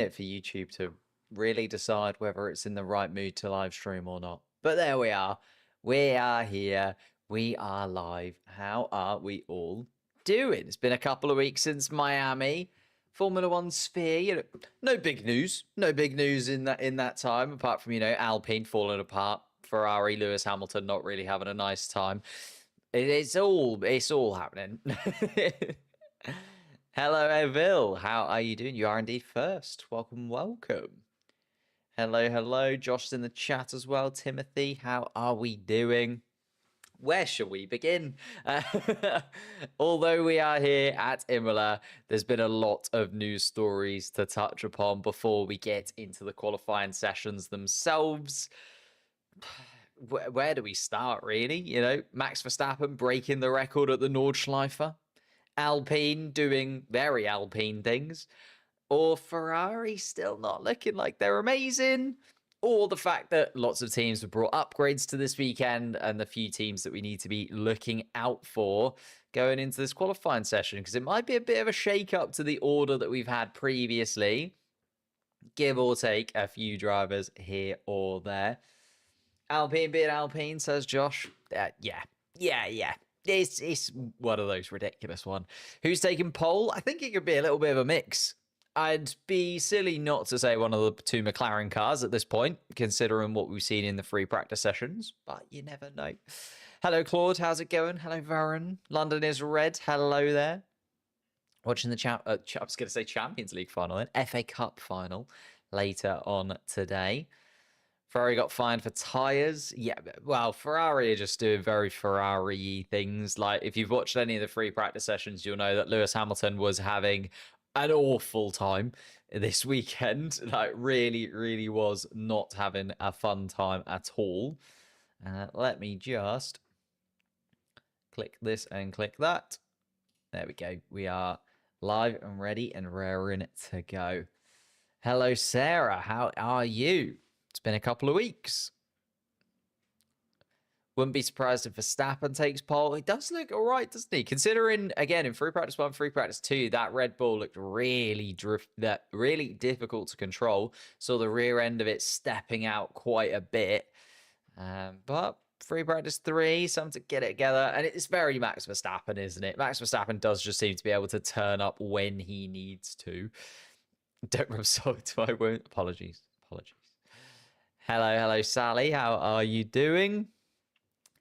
it for YouTube to really decide whether it's in the right mood to live stream or not. But there we are. We are here. We are live. How are we all doing? It's been a couple of weeks since Miami. Formula One sphere, no big news. No big news in that time, apart from, Alpine falling apart, Ferrari, Lewis Hamilton not really having a nice time. It's all happening. Hello, Evil. How are you doing? You are indeed first. Welcome, welcome. Hello. Josh's in the chat as well. Timothy, how are we doing? Where shall we begin? Although we are here at Imola, there's been a lot of news stories to touch upon before we get into the qualifying sessions themselves. Where do we start, really? Max Verstappen breaking the record at the Nordschleife, Alpine doing very Alpine things, or Ferrari still not looking like they're amazing, or the fact that lots of teams have brought upgrades to this weekend and the few teams that we need to be looking out for going into this qualifying session, because it might be a bit of a shake-up to the order that we've had previously, give or take a few drivers here or there. Alpine being Alpine, says Josh. Yeah. It's one of those ridiculous one. Who's taking pole? I think it could be a little bit of a mix. I'd be silly not to say one of the two McLaren cars at this point, considering what we've seen in the free practice sessions, but you never know. Hello, Claude. How's it going? Hello, Varun. London is red. Hello there. Watching the I was going to say Champions League final, then FA Cup final later on today. Ferrari got fined for tyres. Yeah, well, Ferrari are just doing very Ferrari things. Like, if you've watched any of the free practice sessions, you'll know that Lewis Hamilton was having an awful time this weekend. Like, really was not having a fun time at all. Let me just click this and click that. There we go. We are live and ready and raring to go. Hello, Sarah. How are you? It's been a couple of weeks. Wouldn't be surprised if Verstappen takes pole. He does look all right, doesn't he? Considering, again, in free practice 1, free practice 2, that Red Bull looked really difficult to control. Saw the rear end of it stepping out quite a bit. But free practice 3, something to get it together. And it's very Max Verstappen, isn't it? Max Verstappen does just seem to be able to turn up when he needs to. Don't rub salt into my wound. Apologies. Hello, Sally. How are you doing?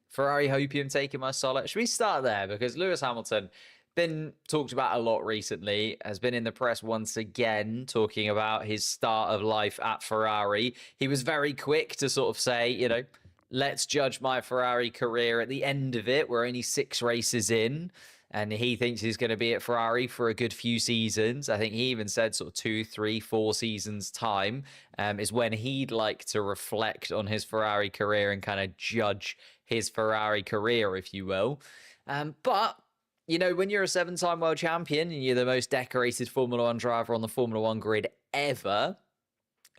Ferrari Hopium taking my solid. Should we start there? Because Lewis Hamilton, been talked about a lot recently, has been in the press once again talking about his start of life at Ferrari. He was very quick to sort of say, let's judge my Ferrari career at the end of it. We're only 6 races in. And he thinks he's going to be at Ferrari for a good few seasons. I think he even said sort of 2, 3, 4 seasons time is when he'd like to reflect on his Ferrari career and kind of judge his Ferrari career, if you will. But, when you're a 7-time world champion and you're the most decorated Formula One driver on the Formula One grid ever,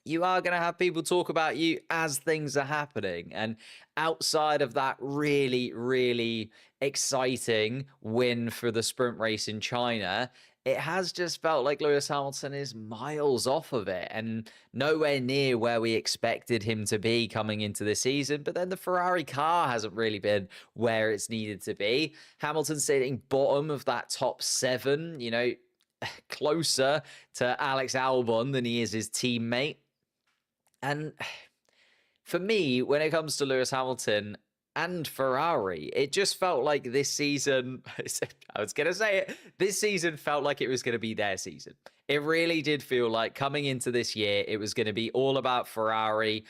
you are going to have people talk about you as things are happening. And outside of that really exciting win for the sprint race in China, it has just felt like Lewis Hamilton is miles off of it and nowhere near where we expected him to be coming into this season. But then the Ferrari car hasn't really been where it's needed to be. Hamilton sitting bottom of that top 7, closer to Alex Albon than he is his teammate. And for me, when it comes to Lewis Hamilton and Ferrari, it just felt like this season, I was going to say it, this season felt like it was going to be their season. It really did feel like coming into this year, it was going to be all about Ferrari,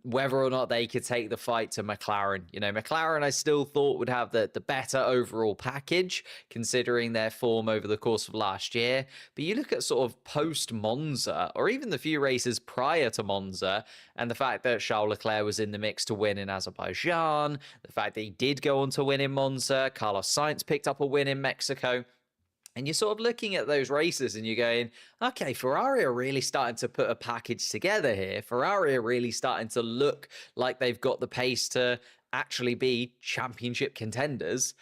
whether or not they could take the fight to McLaren. McLaren I still thought would have the better overall package, considering their form over the course of last year. But you look at sort of post-Monza, or even the few races prior to Monza, and the fact that Charles Leclerc was in the mix to win in Azerbaijan, the fact that he did go on to win in Monza, Carlos Sainz picked up a win in Mexico. And you're sort of looking at those races and you're going, okay, Ferrari are really starting to put a package together here. Ferrari are really starting to look like they've got the pace to actually be championship contenders.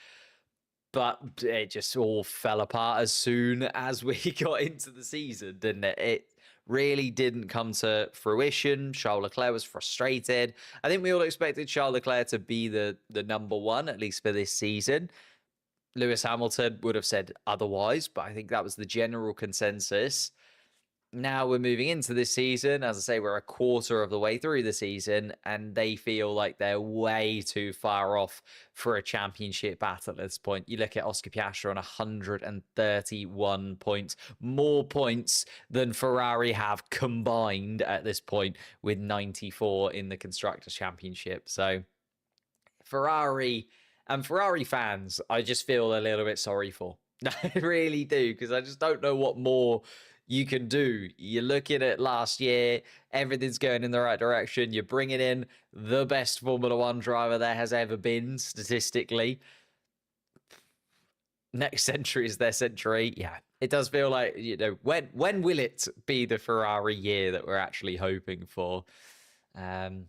But it just all fell apart as soon as we got into the season, didn't it? It really didn't come to fruition. Charles Leclerc was frustrated. I think we all expected Charles Leclerc to be the number one, at least for this season. Lewis Hamilton would have said otherwise, but I think that was the general consensus. Now we're moving into this season. As I say, we're a quarter of the way through the season, and they feel like they're way too far off for a championship battle at this point. You look at Oscar Piastri on 131 points, more points than Ferrari have combined at this point, with 94 in the Constructors' Championship. So Ferrari and Ferrari fans, I just feel a little bit sorry for. I really do, because I just don't know what more you can do. You're looking at last year, everything's going in the right direction. You're bringing in the best Formula One driver there has ever been, statistically. Next century is their century. Yeah, it does feel like, when will it be the Ferrari year that we're actually hoping for? And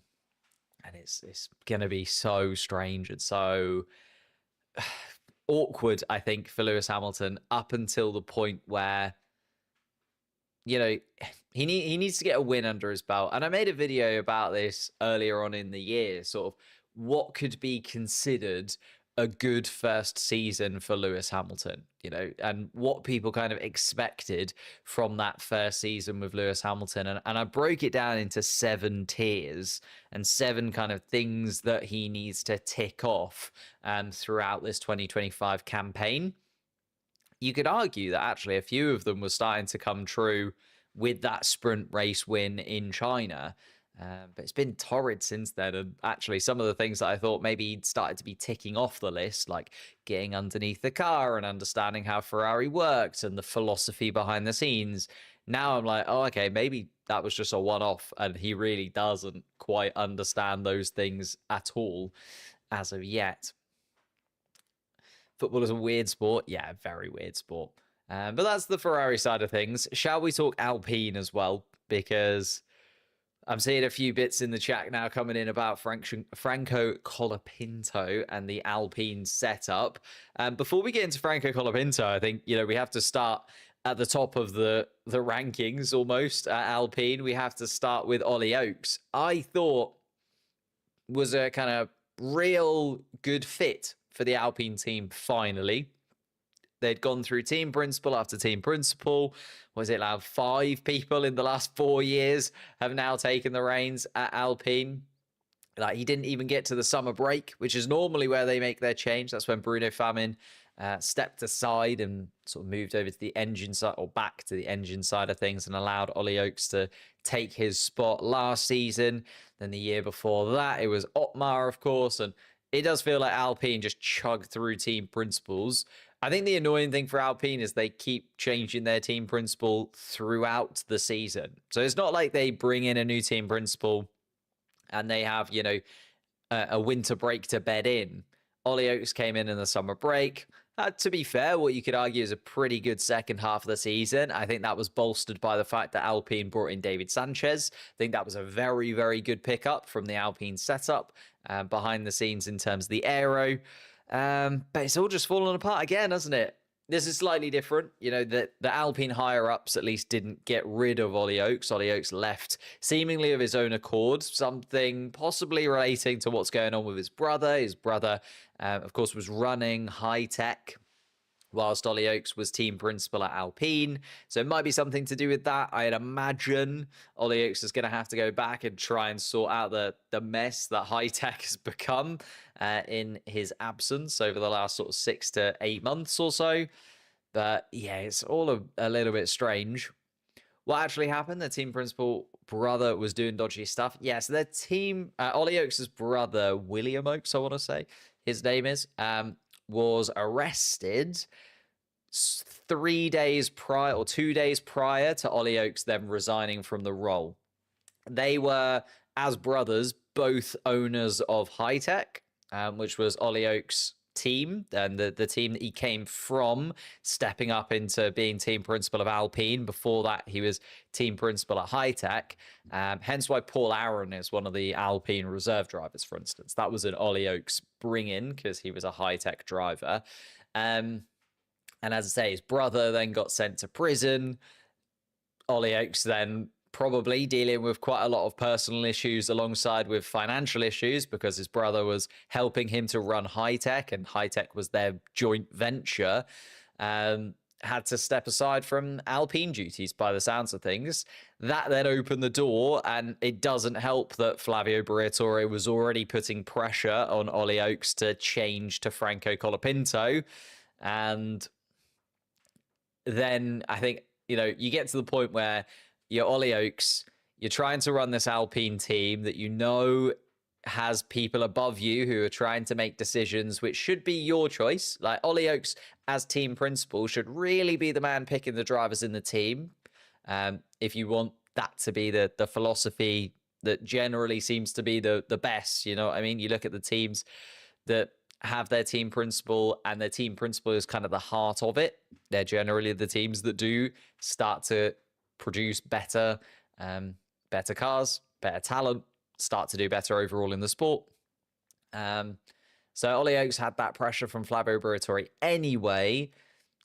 it's going to be so strange and so awkward, I think, for Lewis Hamilton up until the point where, he needs to get a win under his belt. And I made a video about this earlier on in the year, sort of what could be considered a good first season for Lewis Hamilton, and what people kind of expected from that first season with Lewis Hamilton. And I broke it down into 7 tiers and 7 kind of things that he needs to tick off throughout this 2025 campaign. You could argue that actually a few of them were starting to come true with that sprint race win in China. But it's been torrid since then. And actually, some of the things that I thought maybe he'd started to be ticking off the list, like getting underneath the car and understanding how Ferrari worked and the philosophy behind the scenes. Now I'm like, oh, okay, maybe that was just a one-off and he really doesn't quite understand those things at all as of yet. Football is a weird sport. Yeah, very weird sport. But that's the Ferrari side of things. Shall we talk Alpine as well? Because I'm seeing a few bits in the chat now coming in about Franco Colapinto and the Alpine setup. Before we get into Franco Colapinto, I think, we have to start at the top of the rankings almost at Alpine. We have to start with Ollie Oakes. I thought was a kind of real good fit for the Alpine team finally. They'd gone through team principal after team principal. Was it now 5 people in the last 4 years have now taken the reins at Alpine? Like, he didn't even get to the summer break, which is normally where they make their change. That's when Bruno Famin stepped aside and sort of moved over to the engine side, or back to the engine side of things, and allowed Ollie Oakes to take his spot last season. Then the year before that, it was Otmar, of course, and it does feel like Alpine just chugged through team principals. I think the annoying thing for Alpine is they keep changing their team principal throughout the season. So it's not like they bring in a new team principal and they have, a winter break to bed in. Ollie Oakes came in the summer break. To be fair, what you could argue is a pretty good second half of the season. I think that was bolstered by the fact that Alpine brought in David Sanchez. I think that was a very, very good pickup from the Alpine setup behind the scenes in terms of the aero. But it's all just fallen apart again, hasn't it? This is slightly different. The Alpine higher-ups at least didn't get rid of Ollie Oakes. Ollie Oakes left seemingly of his own accord, something possibly relating to what's going on with his brother. His brother, of course, was running high tech whilst Ollie Oakes was team principal at Alpine. So it might be something to do with that. I'd imagine Ollie Oakes is going to have to go back and try and sort out the mess that high tech has become in his absence over the last sort of 6 to 8 months or so. But yeah, it's all a little bit strange. What actually happened? The team principal brother was doing dodgy stuff. Yeah, so their team, Ollie Oakes' brother, William Oakes, I want to say his name is, was arrested 3 days prior, or 2 days prior to Ollie Oakes then resigning from the role. They were, as brothers, both owners of High Tech, which was Ollie Oakes' team, and the team that he came from, stepping up into being team principal of Alpine. Before that, he was team principal at High Tech. Hence why Paul Aaron is one of the Alpine reserve drivers, for instance. That was an Ollie Oakes bring-in because he was a High Tech driver. And as I say, his brother then got sent to prison. Oaks then probably dealing with quite a lot of personal issues alongside with financial issues because his brother was helping him to run High Tech, and High Tech was their joint venture. Had to step aside from Alpine duties by the sounds of things. That then opened the door, and it doesn't help that Flavio Briatore was already putting pressure on Ollie Oaks to change to Franco Colapinto. And then I think, you get to the point where you're Ollie Oaks, you're trying to run this Alpine team that has people above you who are trying to make decisions which should be your choice. Like Ollie Oaks as team principal should really be the man picking the drivers in the team. If you want that to be the philosophy that generally seems to be the best, you know what I mean? You look at the teams that have their team principal, and their team principal is kind of the heart of it. They're generally the teams that do start to produce better cars, better talent, start to do better overall in the sport. So Ollie Oaks had that pressure from Flavio Briatore anyway.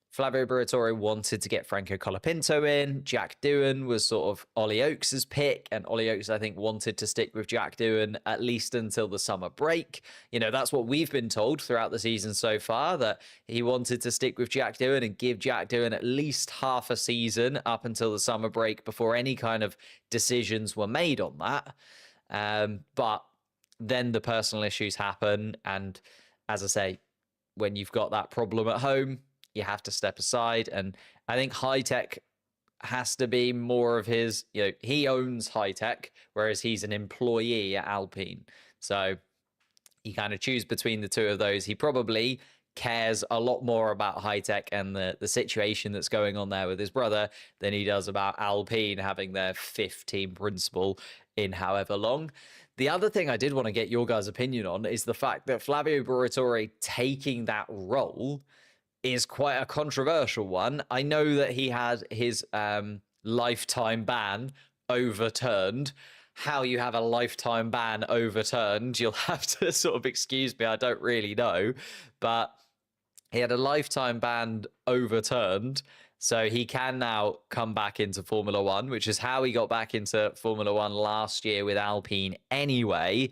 Flavio Briatore wanted to get Franco Colapinto in. Jack Doohan was sort of Ollie Oaks' pick, and Ollie Oaks, I think, wanted to stick with Jack Doohan at least until the summer break. That's what we've been told throughout the season so far, that he wanted to stick with Jack Doohan and give Jack Doohan at least half a season up until the summer break before any kind of decisions were made on that. But then the personal issues happen, and as I say, when you've got that problem at home, you have to step aside. And I think High Tech has to be more of his, he owns High Tech, whereas he's an employee at Alpine. So you kind of choose between the two of those. He probably cares a lot more about High Tech and the situation that's going on there with his brother than he does about Alpine having their 5th team principal in however long. The other thing I did want to get your guys' opinion on is the fact that Flavio Briatore taking that role is quite a controversial one. I know that he had his lifetime ban overturned. How you have a lifetime ban overturned, you'll have to sort of excuse me, I don't really know. But he had a lifetime ban overturned, so he can now come back into Formula One, which is how he got back into Formula One last year with Alpine anyway.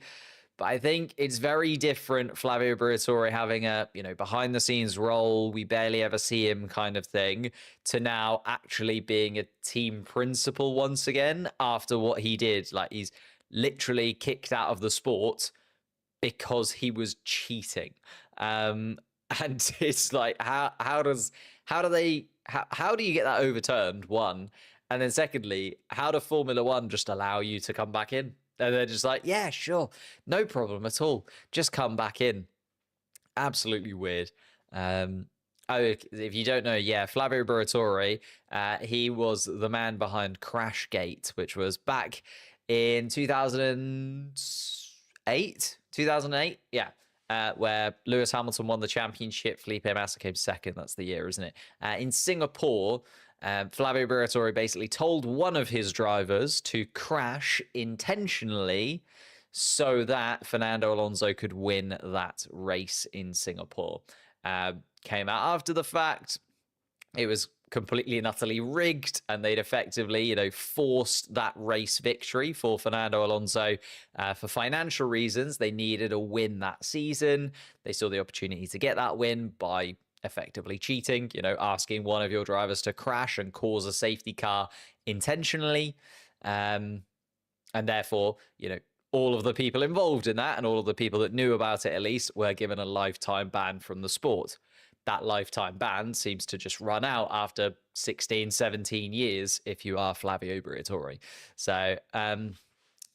But I think it's very different, Flavio Briatore having a, behind the scenes role, we barely ever see him kind of thing, to now actually being a team principal once again after what he did. Like, he's literally kicked out of the sport because he was cheating. And it's like, how do you get that overturned, one? And then secondly, how do Formula One just allow you to come back in? And they're just like, yeah, sure, no problem at all. Just come back in. Absolutely weird. If you don't know, Flavio Briatore, he was the man behind Crashgate, which was back in 2008, where Lewis Hamilton won the championship. Felipe Massa came second. That's the year, isn't it? In Singapore, Flavio Briatore basically told one of his drivers to crash intentionally so that Fernando Alonso could win that race in Singapore. Came out after the fact. It was completely and utterly rigged, and they'd effectively, forced that race victory for Fernando Alonso for financial reasons. They needed a win that season. They saw the opportunity to get that win by effectively cheating, asking one of your drivers to crash and cause a safety car intentionally. And therefore, all of the people involved in that and all of the people that knew about it at least were given a lifetime ban from the sport. That lifetime ban seems to just run out after 16, 17 years if you are Flavio Briatore. So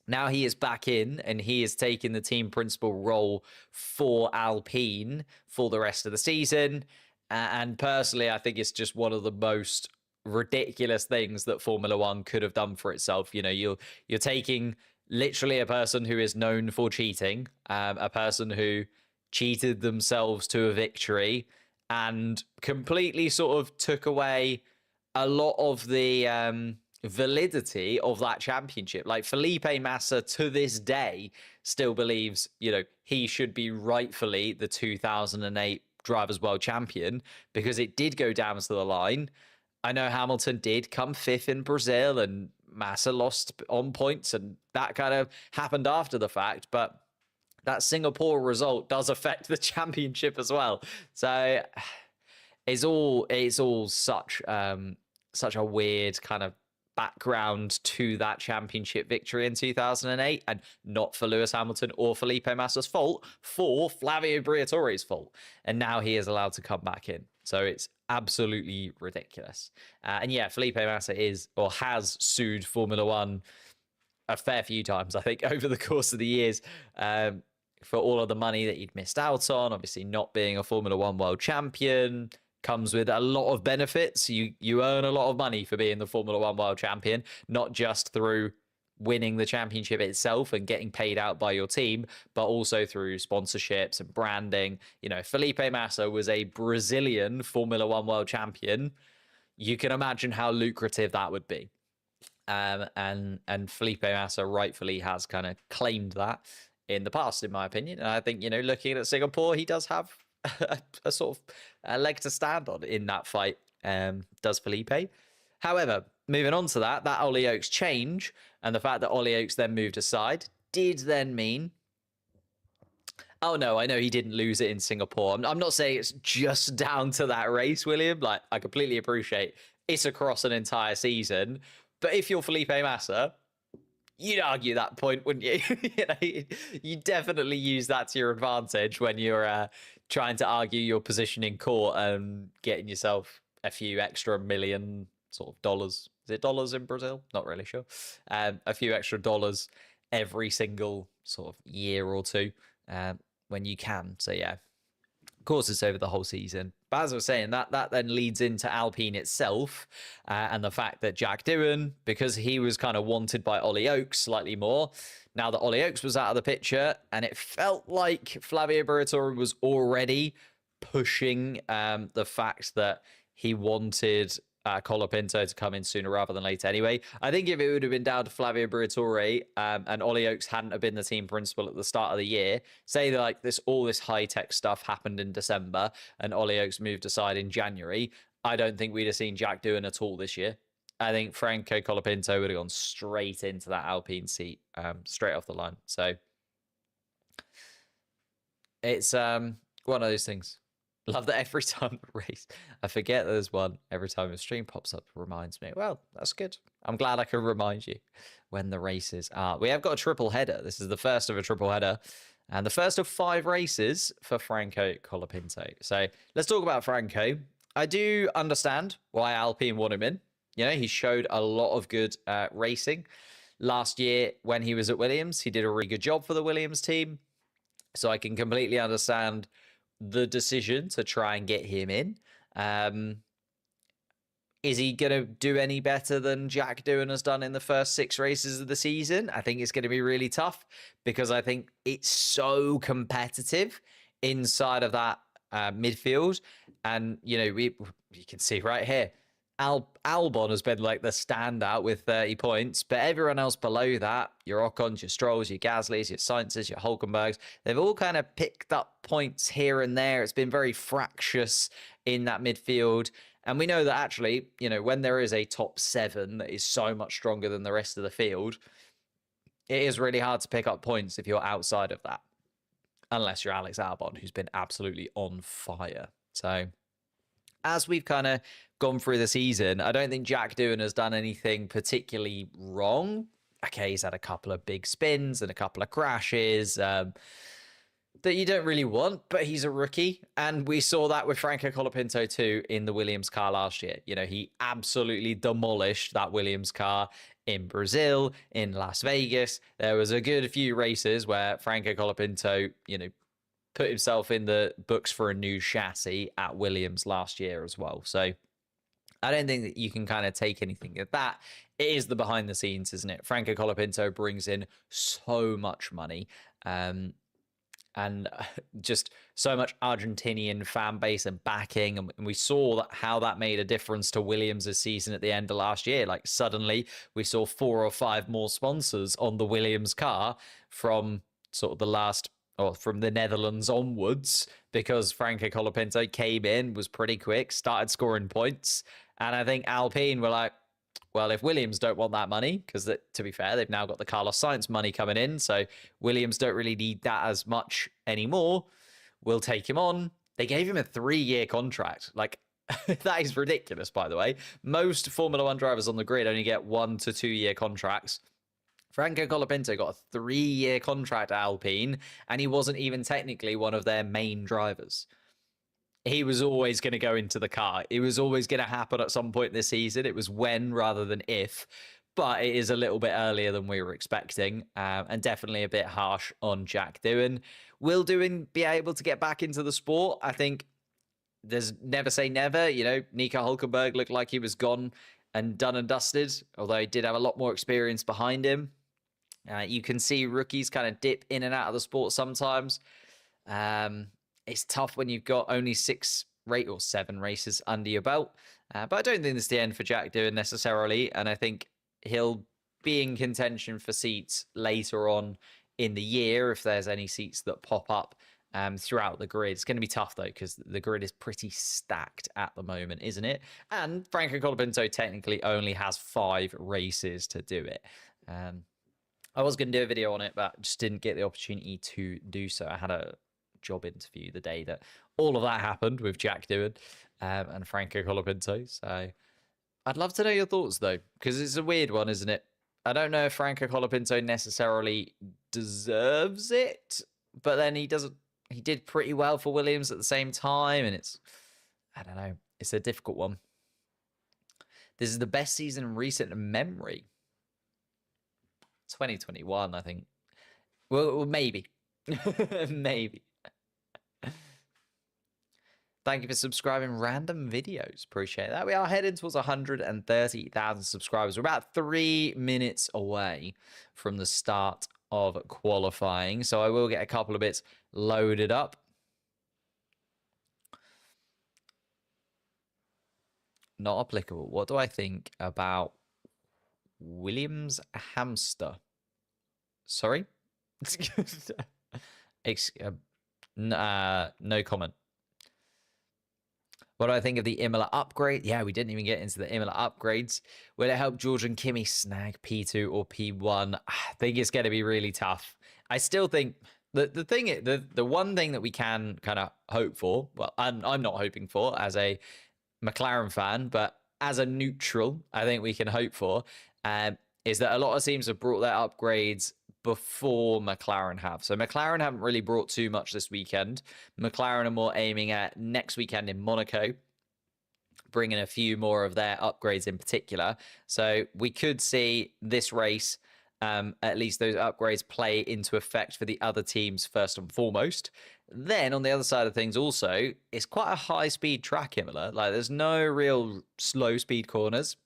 now he is back in, and he is taking the team principal role for Alpine for the rest of the season. And personally, I think it's just one of the most ridiculous things that Formula One could have done for itself. You're taking literally a person who is known for cheating, a person who cheated themselves to a victory, and completely sort of took away a lot of the validity of that championship. Like, Felipe Massa to this day still believes, he should be rightfully the 2008 Drivers' World Champion, because it did go down to the line. I know Hamilton did come fifth in Brazil and Massa lost on points, and that kind of happened after the fact, but that Singapore result does affect the championship as well. So it's all such a weird kind of background to that championship victory in 2008, and not for Lewis Hamilton or Felipe Massa's fault, for Flavio Briatore's fault. And now he is allowed to come back in. So it's absolutely ridiculous. And yeah, Felipe Massa is or has sued Formula One a fair few times, I think, over the course of the years, for all of the money that he'd missed out on. Obviously, not being a Formula One world champion comes with a lot of benefits. You earn a lot of money for being the Formula One world champion, not just through winning the championship itself and getting paid out by your team, but also through sponsorships and branding. You know, Felipe Massa was a Brazilian Formula One world champion. You can imagine how lucrative that would be. And Felipe Massa rightfully has kind of claimed that in the past, in my opinion. And I think, you know, looking at Singapore, he does have a sort of a leg to stand on in that fight, does Felipe. However, moving on to that Ollie Oaks change and the fact that Ollie Oaks then moved aside did then mean, oh no, I know he didn't lose it in Singapore. I'm not saying it's just down to that race, William. Like, I completely appreciate it's across an entire season. But if you're Felipe Massa, you'd argue that point, wouldn't you? You know, you definitely use that to your advantage when you're trying to argue your position in court and getting yourself a few extra million sort of dollars. Is it dollars in Brazil? Not really sure. A few extra dollars every single sort of year or two when you can. So yeah, of course it's over the whole season. But as I was saying, that then leads into Alpine itself, and the fact that Jack Doohan, because he was kind of wanted by Ollie Oaks slightly more, now that Ollie Oaks was out of the picture, and it felt like Flavio Briatore was already pushing the fact that he wanted Colapinto to come in sooner rather than later anyway. I think if it would have been down to Flavio Briatore and Ollie Oaks hadn't have been the team principal at the start of the year, say that like all this high-tech stuff happened in December and Ollie Oaks moved aside in January, I don't think we'd have seen Jack Doohan at all this year. I think Franco Colapinto would have gone straight into that Alpine seat, straight off the line. So it's one of those things. Love that every time the race, I forget there's one. Every time a stream pops up, reminds me. Well, that's good. I'm glad I can remind you when the races are. We have got a triple header. This is the first of a triple header and the first of 5 races for Franco Colapinto. So let's talk about Franco. I do understand why Alpine want him in. You know, he showed a lot of good racing last year when he was at Williams. He did a really good job for the Williams team. So I can completely understand the decision to try and get him in. Is he going to do any better than Jack Doohan has done in the first 6 races of the season? I think it's going to be really tough because I think it's so competitive inside of that midfield. And, you know, you can see right here, Albon has been like the standout with 30 points, but everyone else below that, your Ocons, your Strolls, your Gaslys, your Sainzes, your Hulkenbergs, they've all kind of picked up points here and there. It's been very fractious in that midfield. And we know that actually, you know, when there is a top 7 that is so much stronger than the rest of the field, it is really hard to pick up points if you're outside of that. Unless you're Alex Albon, who's been absolutely on fire. So as we've kind of gone through the season, I don't think Jack Doohan has done anything particularly wrong. Okay, he's had a couple of big spins and a couple of crashes that you don't really want, but he's a rookie. And we saw that with Franco Colapinto too in the Williams car last year. You know, he absolutely demolished that Williams car in Brazil, in Las Vegas. There was a good few races where Franco Colapinto, you know, put himself in the books for a new chassis at Williams last year as well. So I don't think that you can kind of take anything of that. It is the behind the scenes, isn't it? Franco Colapinto brings in so much money and just so much Argentinian fan base and backing. And we saw how that made a difference to Williams' season at the end of last year. Like suddenly we saw 4 or 5 more sponsors on the Williams car from sort of the last, or from the Netherlands onwards, because Franco Colapinto came in, was pretty quick, started scoring points, And I think Alpine were like, well, if Williams don't want that money, because to be fair, they've now got the Carlos Sainz money coming in, so Williams don't really need that as much anymore. We'll take him on. They gave him a 3-year contract. Like, that is ridiculous, by the way. Most Formula One drivers on the grid only get 1 to 2 year contracts. Franco Colapinto got a 3-year contract at Alpine, and he wasn't even technically one of their main drivers. He was always going to go into the car. It was always going to happen at some point this season. It was when rather than if, but it is a little bit earlier than we were expecting, and definitely a bit harsh on Jack Doohan. Will Doohan be able to get back into the sport? I think there's never say never. You know, Nico Hulkenberg looked like he was gone and done and dusted, although he did have a lot more experience behind him. You can see rookies kind of dip in and out of the sport sometimes. It's tough when you've got only 7 races under your belt. But I don't think this is the end for Jack Doohan necessarily. And I think he'll be in contention for seats later on in the year if there's any seats that pop up throughout the grid. It's going to be tough, though, because the grid is pretty stacked at the moment, isn't it? And Franco Colapinto technically only has 5 races to do it. I was going to do a video on it, but just didn't get the opportunity to do so. I had a job interview the day that all of that happened with Jack Doohan and Franco Colapinto. So I'd love to know your thoughts, though, because it's a weird one, isn't it? I don't know if Franco Colapinto necessarily deserves it, but then he doesn't. He did pretty well for Williams at the same time, and I don't know. It's a difficult one. This is the best season in recent memory. 2021, I think. Well, maybe. Maybe. Thank you for subscribing. Random videos. Appreciate that. We are heading towards 130,000 subscribers. We're about 3 minutes away from the start of qualifying. So I will get a couple of bits loaded up. Not applicable. What do I think about Williams hamster? Sorry? No comment. What do I think of the Imola upgrade? Yeah, we didn't even get into the Imola upgrades. Will it help George and Kimi snag P2 or P1? I think it's going to be really tough. I still think the one thing that we can kind of hope for, well, I'm not hoping for as a McLaren fan, but as a neutral, I think we can hope for, is that a lot of teams have brought their upgrades before McLaren have. So McLaren haven't really brought too much this weekend. McLaren are more aiming at next weekend in Monaco, bringing a few more of their upgrades in particular. So we could see this race, at least those upgrades play into effect for the other teams first and foremost. Then on the other side of things also, it's quite a high-speed track, Imola. Like, there's no real slow-speed corners.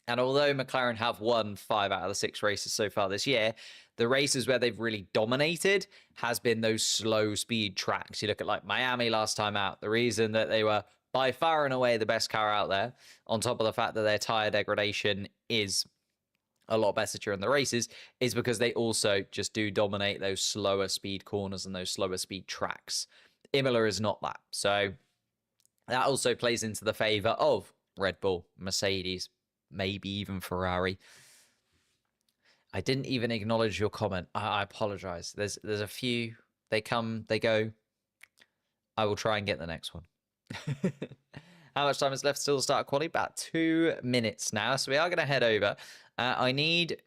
And although McLaren have won 5 out of the 6 races so far this year, the races where they've really dominated has been those slow speed tracks. You look at like Miami last time out, the reason that they were by far and away the best car out there, on top of the fact that their tyre degradation is a lot better during the races, is because they also just do dominate those slower speed corners and those slower speed tracks. Imola is not that. So that also plays into the favour of Red Bull, Mercedes, maybe even Ferrari. I didn't even acknowledge your comment. I apologize. There's a few. They come, they go. I will try and get the next one. How much time is left till the start of quality? About 2 minutes now. So we are going to head over. I need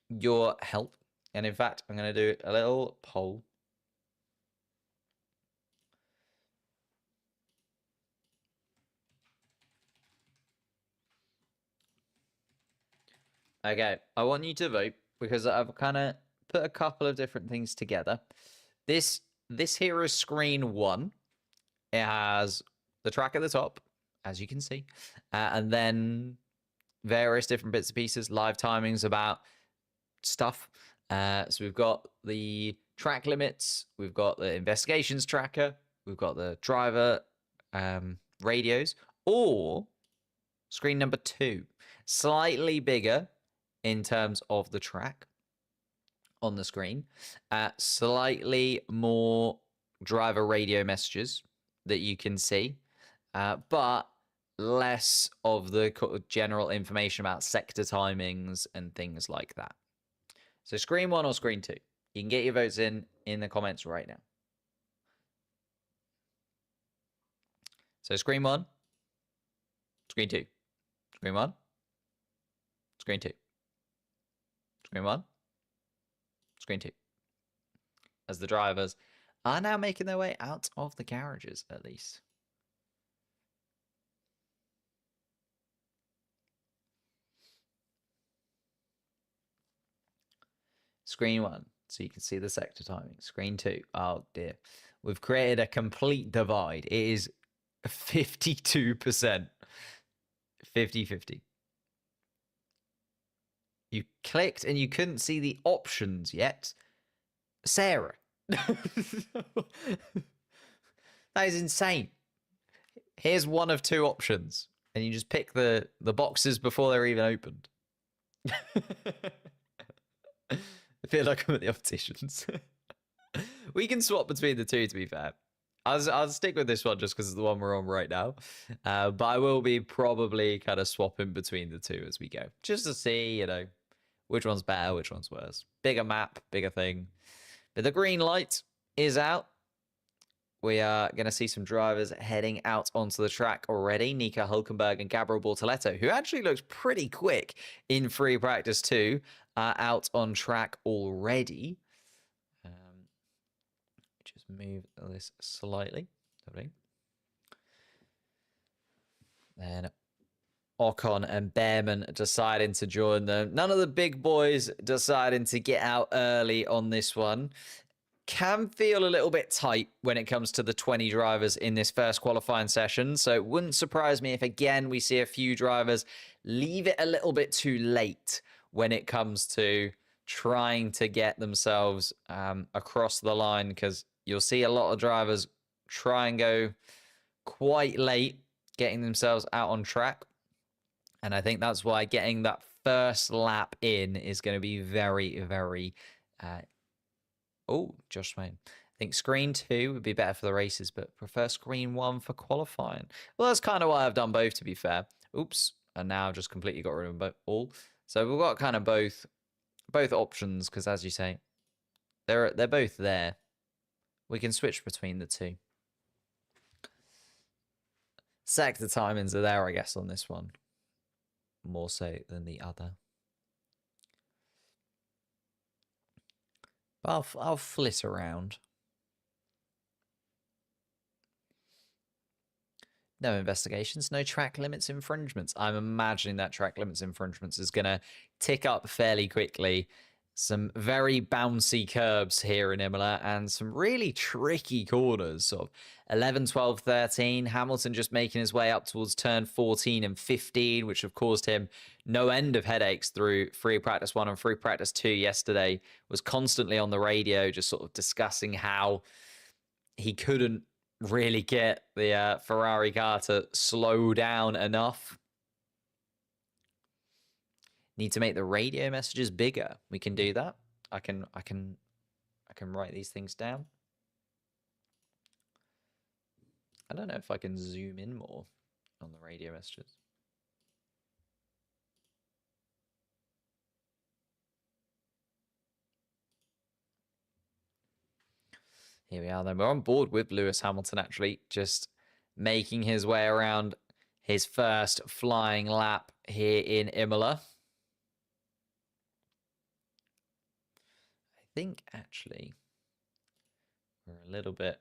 your help. And in fact, I'm going to do a little poll. Okay, I want you to vote because I've kind of put a couple of different things together. This here is screen 1. It has the track at the top, as you can see, and then various different bits and pieces, live timings about stuff. So we've got the track limits, we've got the investigations tracker, we've got the driver radios, or screen number 2, slightly bigger in terms of the track on the screen, slightly more driver radio messages that you can see, but less of the general information about sector timings and things like that. So screen 1 or screen 2? You can get your votes in the comments right now. So screen 1, screen 2, screen 1, screen 2, screen 1, screen 2. As the drivers are now making their way out of the garages, at least. Screen 1, so you can see the sector timing. Screen 2, oh dear. We've created a complete divide. It is 52%. 50-50. You clicked and you couldn't see the options yet. Sarah. That is insane. Here's one of 2 options. And you just pick the boxes before they're even opened. I feel like I'm at the opticians. We can swap between the 2, to be fair. I'll stick with this one just because it's the one we're on right now. But I will be probably kind of swapping between the 2 as we go. Just to see, you know, which one's better, which one's worse. Bigger map, bigger thing. But the green light is out. We are going to see some drivers heading out onto the track already. Nico Hulkenberg and Gabriel Bortoletto, who actually looks pretty quick in free practice 2, are out on track already. Just move this slightly. Then Ocon and Behrman deciding to join them. None of the big boys deciding to get out early on this one. Can feel a little bit tight when it comes to the 20 drivers in this first qualifying session. So it wouldn't surprise me if, again, we see a few drivers leave it a little bit too late when it comes to trying to get themselves across the line, because you'll see a lot of drivers try and go quite late getting themselves out on track. And I think that's why getting that first lap in is going to be very, very... Josh Swain. I think screen 2 would be better for the races, but prefer screen 1 for qualifying. Well, that's kind of why I've done both, to be fair. Oops. And now I've just completely got rid of them all. So we've got kind of both options, because as you say, they're both there. We can switch between the 2. Sector timings are there, I guess, on this one. More so than the other. But I'll flit around. No investigations, no track limits infringements. I'm imagining that track limits infringements is going to tick up fairly quickly. Some very bouncy curbs here in Imola and some really tricky corners. Sort of 11, 12, 13. Hamilton just making his way up towards turn 14 and 15, which have caused him no end of headaches through free practice 1 and free practice 2 yesterday. Was constantly on the radio just sort of discussing how he couldn't really get the Ferrari car to slow down enough. Need to make the radio messages bigger. We can do that. I can write these things down. I don't know if I can zoom in more on the radio messages. Here we are then. We're on board with Lewis Hamilton, actually, just making his way around his first flying lap here in Imola. I think, actually, we're a little bit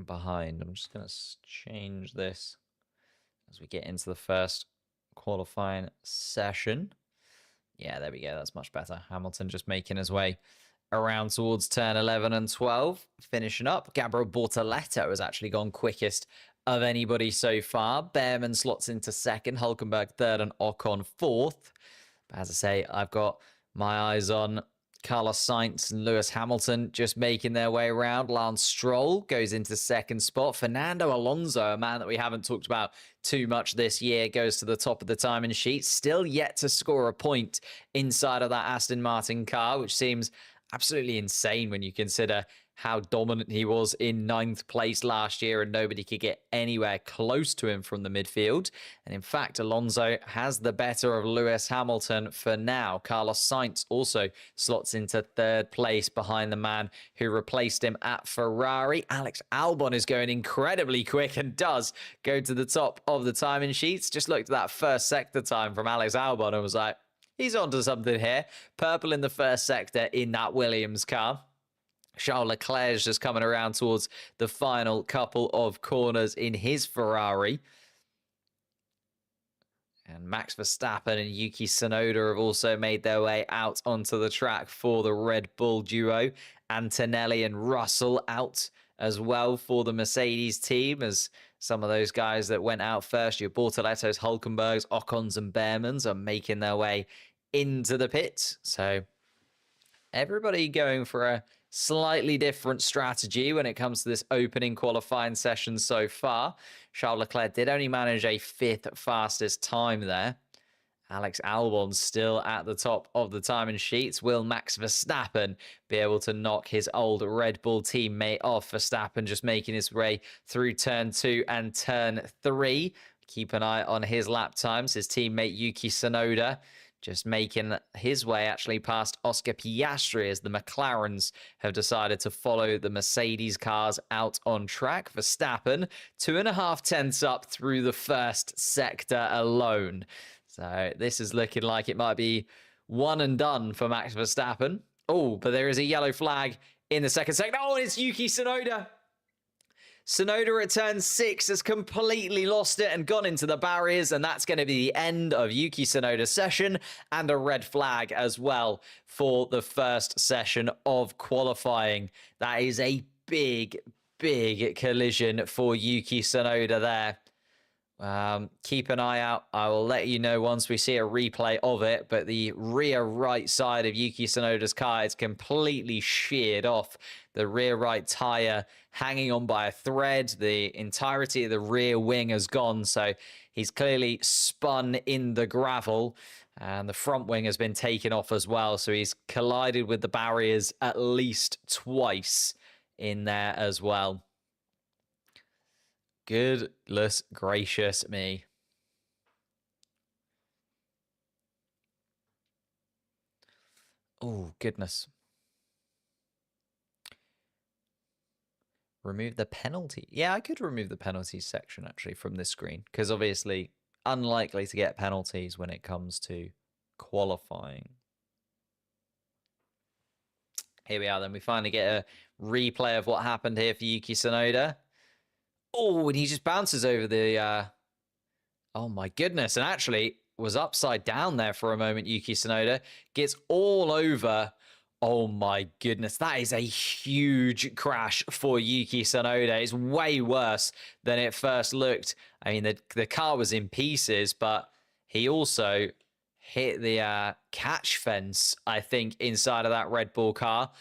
behind. I'm just going to change this as we get into the first qualifying session. Yeah, there we go. That's much better. Hamilton just making his way around towards turn 11 and 12, finishing up. Gabriel Bortoletto has actually gone quickest of anybody so far. Behrman slots into second, Hulkenberg third, and Ocon fourth. But as I say, I've got my eyes on Carlos Sainz and Lewis Hamilton just making their way around. Lance Stroll goes into second spot. Fernando Alonso, a man that we haven't talked about too much this year, goes to the top of the timing sheet. Still yet to score a point inside of that Aston Martin car, which seems absolutely insane when you consider how dominant he was in 9th place last year, and nobody could get anywhere close to him from the midfield. And in fact, Alonso has the better of Lewis Hamilton for now. Carlos Sainz also slots into 3rd place behind the man who replaced him at Ferrari. Alex Albon is going incredibly quick and does go to the top of the timing sheets. Just looked at that first sector time from Alex Albon and was like, he's onto something here. Purple in the first sector in that Williams car. Charles Leclerc is just coming around towards the final couple of corners in his Ferrari. And Max Verstappen and Yuki Tsunoda have also made their way out onto the track for the Red Bull duo. Antonelli and Russell out as well for the Mercedes team, as some of those guys that went out first, your Bortolettos, Hulkenbergs, Ocons and Behrmans, are making their way into the pits. So everybody going for a slightly different strategy when it comes to this opening qualifying session so far. Charles Leclerc did only manage a 5th fastest time there. Alex Albon still at the top of the timing sheets. Will Max Verstappen be able to knock his old Red Bull teammate off? Verstappen just making his way through turn 2 and turn 3. Keep an eye on his lap times. His teammate Yuki Tsunoda just making his way actually past Oscar Piastri, as the McLarens have decided to follow the Mercedes cars out on track. Verstappen, 2.5 tenths up through the first sector alone. So this is looking like it might be one and done for Max Verstappen. Oh, but there is a yellow flag in the second sector. Oh, and it's Yuki Tsunoda. Tsunoda at turn 6 has completely lost it and gone into the barriers, and that's going to be the end of Yuki Tsunoda's session, and a red flag as well for the first session of qualifying. That is a big, big collision for Yuki Tsunoda there. Keep an eye out. I will let you know once we see a replay of it, but the rear right side of Yuki Tsunoda's car is completely sheared off. The rear right tire hanging on by a thread. The entirety of the rear wing has gone, so he's clearly spun in the gravel, and the front wing has been taken off as well, so he's collided with the barriers at least twice in there as well. Goodness gracious me. Oh, goodness. Remove the penalty. Yeah, I could remove the penalties section actually from this screen, because obviously unlikely to get penalties when it comes to qualifying. Here we are then. We finally get a replay of what happened here for Yuki Tsunoda. Oh, and he just bounces over the... Oh, my goodness. And actually was upside down there for a moment, Yuki Tsunoda. Gets all over... Oh, my goodness. That is a huge crash for Yuki Tsunoda. It's way worse than it first looked. I mean, the car was in pieces, but he also hit the catch fence, I think, inside of that Red Bull car.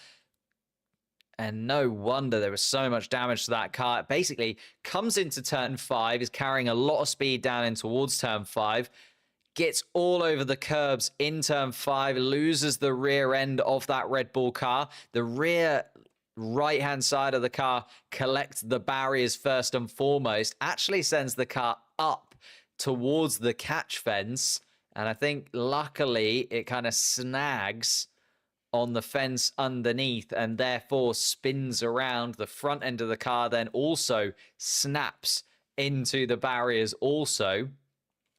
And no wonder there was so much damage to that car. It basically comes into turn 5, is carrying a lot of speed down in towards turn 5, gets all over the curbs in turn 5, loses the rear end of that Red Bull car. The rear right-hand side of the car collects the barriers first and foremost, actually sends the car up towards the catch fence. And I think luckily it kind of snags on the fence underneath and therefore spins around. The front end of the car then also snaps into the barriers also,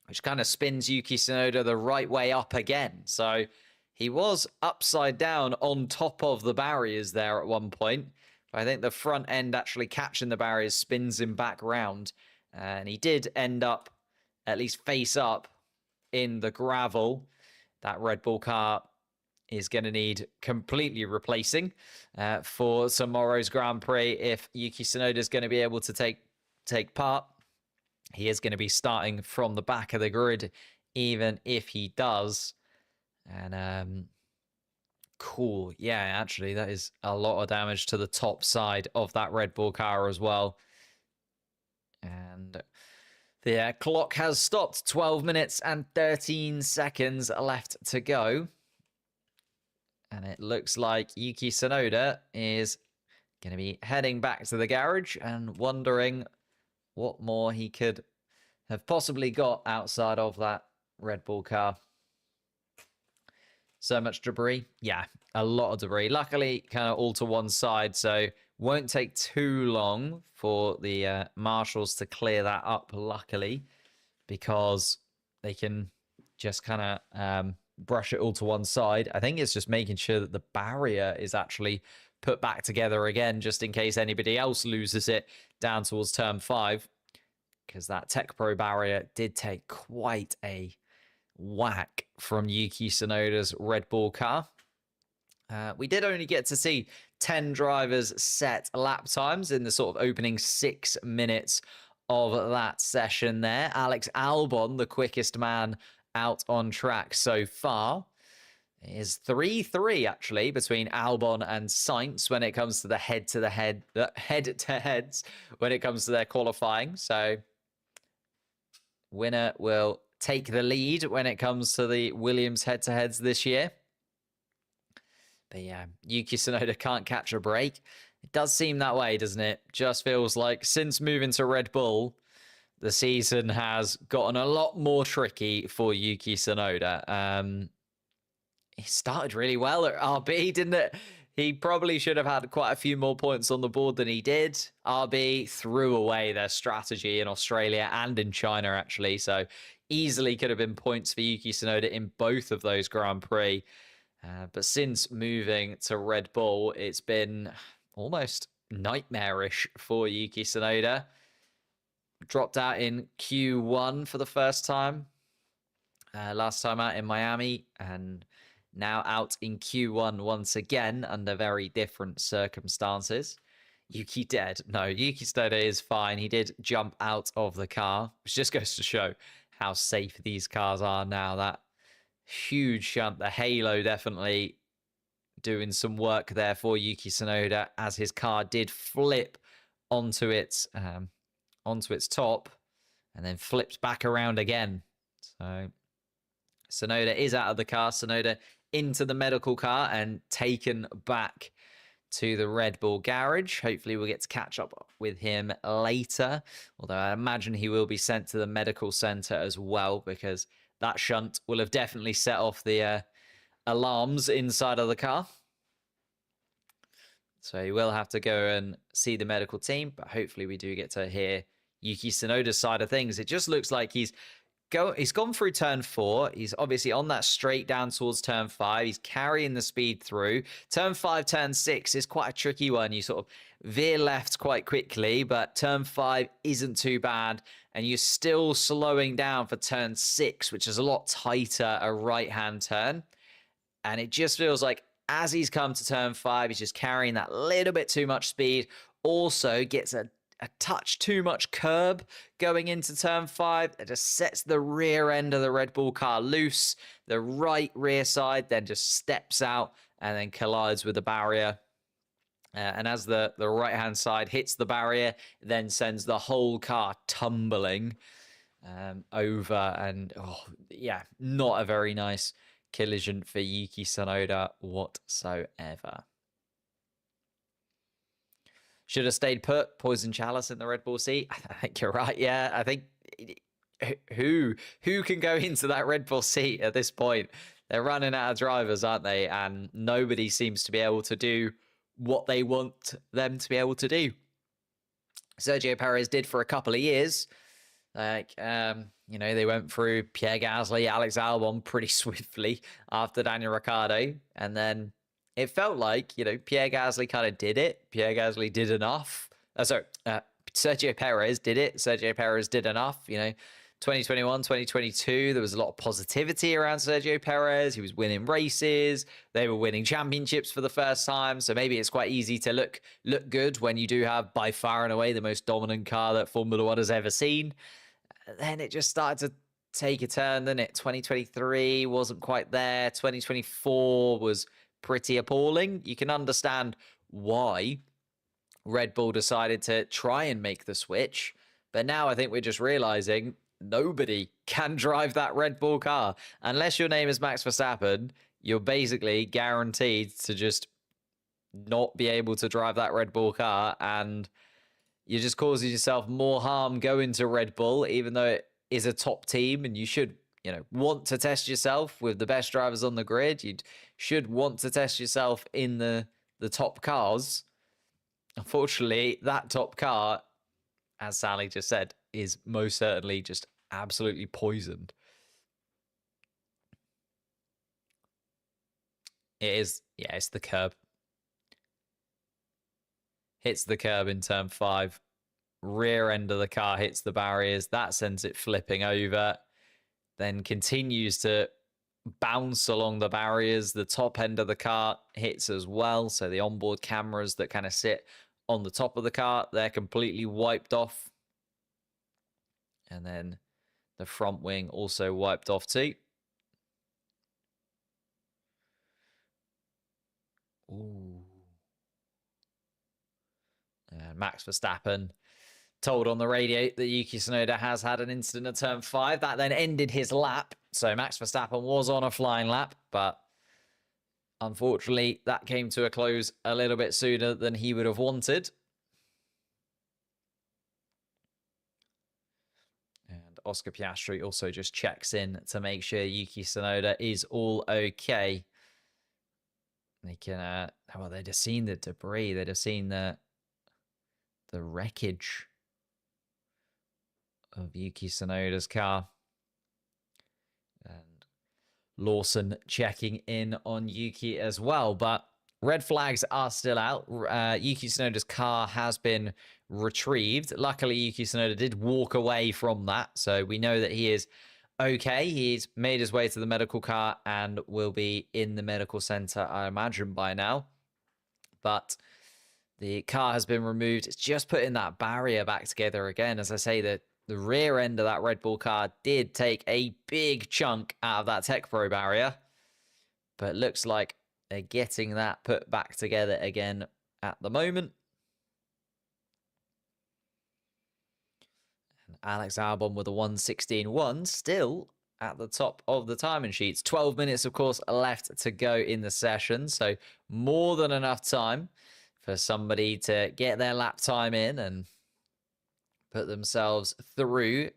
which kind of spins Yuki Tsunoda the right way up again. So he was upside down on top of the barriers there at one point. But I think the front end actually catching the barriers spins him back round. And he did end up at least face up in the gravel. That Red Bull car is going to need completely replacing for tomorrow's Grand Prix if Yuki Tsunoda is going to be able to take part. He is going to be starting from the back of the grid, even if he does. And cool. Yeah, actually, that is a lot of damage to the top side of that Red Bull car as well. And the clock has stopped. 12 minutes and 13 seconds left to go. And it looks like Yuki Tsunoda is going to be heading back to the garage and wondering what more he could have possibly got outside of that Red Bull car. So much debris. Yeah, a lot of debris. Luckily, kind of all to one side, so won't take too long for the marshals to clear that up, luckily, because they can just kind of brush it all to one side. I think it's just making sure that the barrier is actually put back together again, just in case anybody else loses it down towards turn 5, because that Tech Pro barrier did take quite a whack from Yuki Tsunoda's Red Bull car. We did only get to see 10 drivers set lap times in the sort of opening 6 minutes of that session there. Alex Albon, the quickest man out on track so far, is 3-3 actually between Albon and Sainz when it comes to the head-to-heads when it comes to their qualifying. So winner will take the lead when it comes to the Williams head-to-heads this year. But yeah, Yuki Tsunoda can't catch a break. It does seem that way, doesn't it? Just feels like since moving to Red Bull, the season has gotten a lot more tricky for Yuki Tsunoda. He started really well at RB, didn't it? He probably should have had quite a few more points on the board than he did. RB threw away their strategy in Australia and in China, actually. So easily could have been points for Yuki Tsunoda in both of those Grand Prix. But since moving to Red Bull, it's been almost nightmarish for Yuki Tsunoda. Dropped out in Q1 for the first time. Last time out in Miami, and now out in Q1 once again under very different circumstances. Yuki dead. No, Yuki Tsunoda is fine. He did jump out of the car, which just goes to show how safe these cars are now. That huge shunt, the halo definitely doing some work there for Yuki Tsunoda as his car did flip onto its top and then flipped back around again. So Tsunoda is out of the car. Tsunoda into the medical car and taken back to the Red Bull garage. Hopefully we'll get to catch up with him later, although I imagine he will be sent to the medical center as well, because that shunt will have definitely set off the alarms inside of the car. So he will have to go and see the medical team, but hopefully we do get to hear Yuki Tsunoda's side of things. It just looks like he's gone through turn 4. He's obviously on that straight down towards turn 5. He's carrying the speed through. Turn 5, turn 6 is quite a tricky one. You sort of veer left quite quickly, but turn 5 isn't too bad. And you're still slowing down for turn 6, which is a lot tighter, a right-hand turn. And it just feels like as he's come to turn 5, he's just carrying that little bit too much speed. Also gets a touch too much curb going into turn 5. It just sets the rear end of the Red Bull car loose. The right rear side then just steps out and then collides with the barrier. And as the right-hand side hits the barrier, then sends the whole car tumbling over. And, yeah, not a very nice collision for Yuki Tsunoda whatsoever. Should have stayed put. Poison Chalice in the Red Bull seat. I think you're right. Yeah, I think who can go into that Red Bull seat at this point? They're running out of drivers, aren't they? And nobody seems to be able to do what they want them to be able to do. Sergio Perez did for a couple of years. Like, they went through Pierre Gasly, Alex Albon pretty swiftly after Daniel Ricciardo. And then it felt like, Pierre Gasly kind of did it. Pierre Gasly did enough. Sergio Perez did it. Sergio Perez did enough. 2021, 2022, there was a lot of positivity around Sergio Perez. He was winning races. They were winning championships for the first time. So maybe it's quite easy to look good when you do have by far and away the most dominant car that Formula One has ever seen. Then it just started to take a turn, didn't it? 2023 wasn't quite there. 2024 was pretty appalling. You can understand why Red Bull decided to try and make the switch. But now I think we're just realizing nobody can drive that Red Bull car. Unless your name is Max Verstappen, you're basically guaranteed to just not be able to drive that Red Bull car, and you're just causing yourself more harm going to Red Bull, even though it is a top team and you should, want to test yourself with the best drivers on the grid. You should want to test yourself in the top cars. Unfortunately, that top car, as Sally just said, is most certainly just absolutely poisoned. It is, yeah, it's the curb. Hits the curb in turn 5. Rear end of the car hits the barriers. That sends it flipping over. Then continues to bounce along the barriers. The top end of the car hits as well. So the onboard cameras that kind of sit on the top of the car, they're completely wiped off. And then the front wing also wiped off too. Ooh. And Max Verstappen told on the radio that Yuki Tsunoda has had an incident at turn 5. That then ended his lap. So Max Verstappen was on a flying lap, but unfortunately that came to a close a little bit sooner than he would have wanted. And Oscar Piastri also just checks in to make sure Yuki Tsunoda is all okay. They can, well, they'd have seen the debris. They'd have seen the wreckage of Yuki Tsunoda's car. And Lawson checking in on Yuki as well. But red flags are still out. Yuki Tsunoda's car has been retrieved. Luckily, Yuki Tsunoda did walk away from that. So we know that he is okay. He's made his way to the medical car and will be in the medical center, I imagine, by now. But the car has been removed. It's just putting that barrier back together again. As I say, the rear end of that Red Bull car did take a big chunk out of that Tech Pro barrier. But it looks like they're getting that put back together again at the moment. And Alex Albon with a 1:16.1 still at the top of the timing sheets. 12 minutes, of course, left to go in the session. So more than enough time for somebody to get their lap time in and put themselves through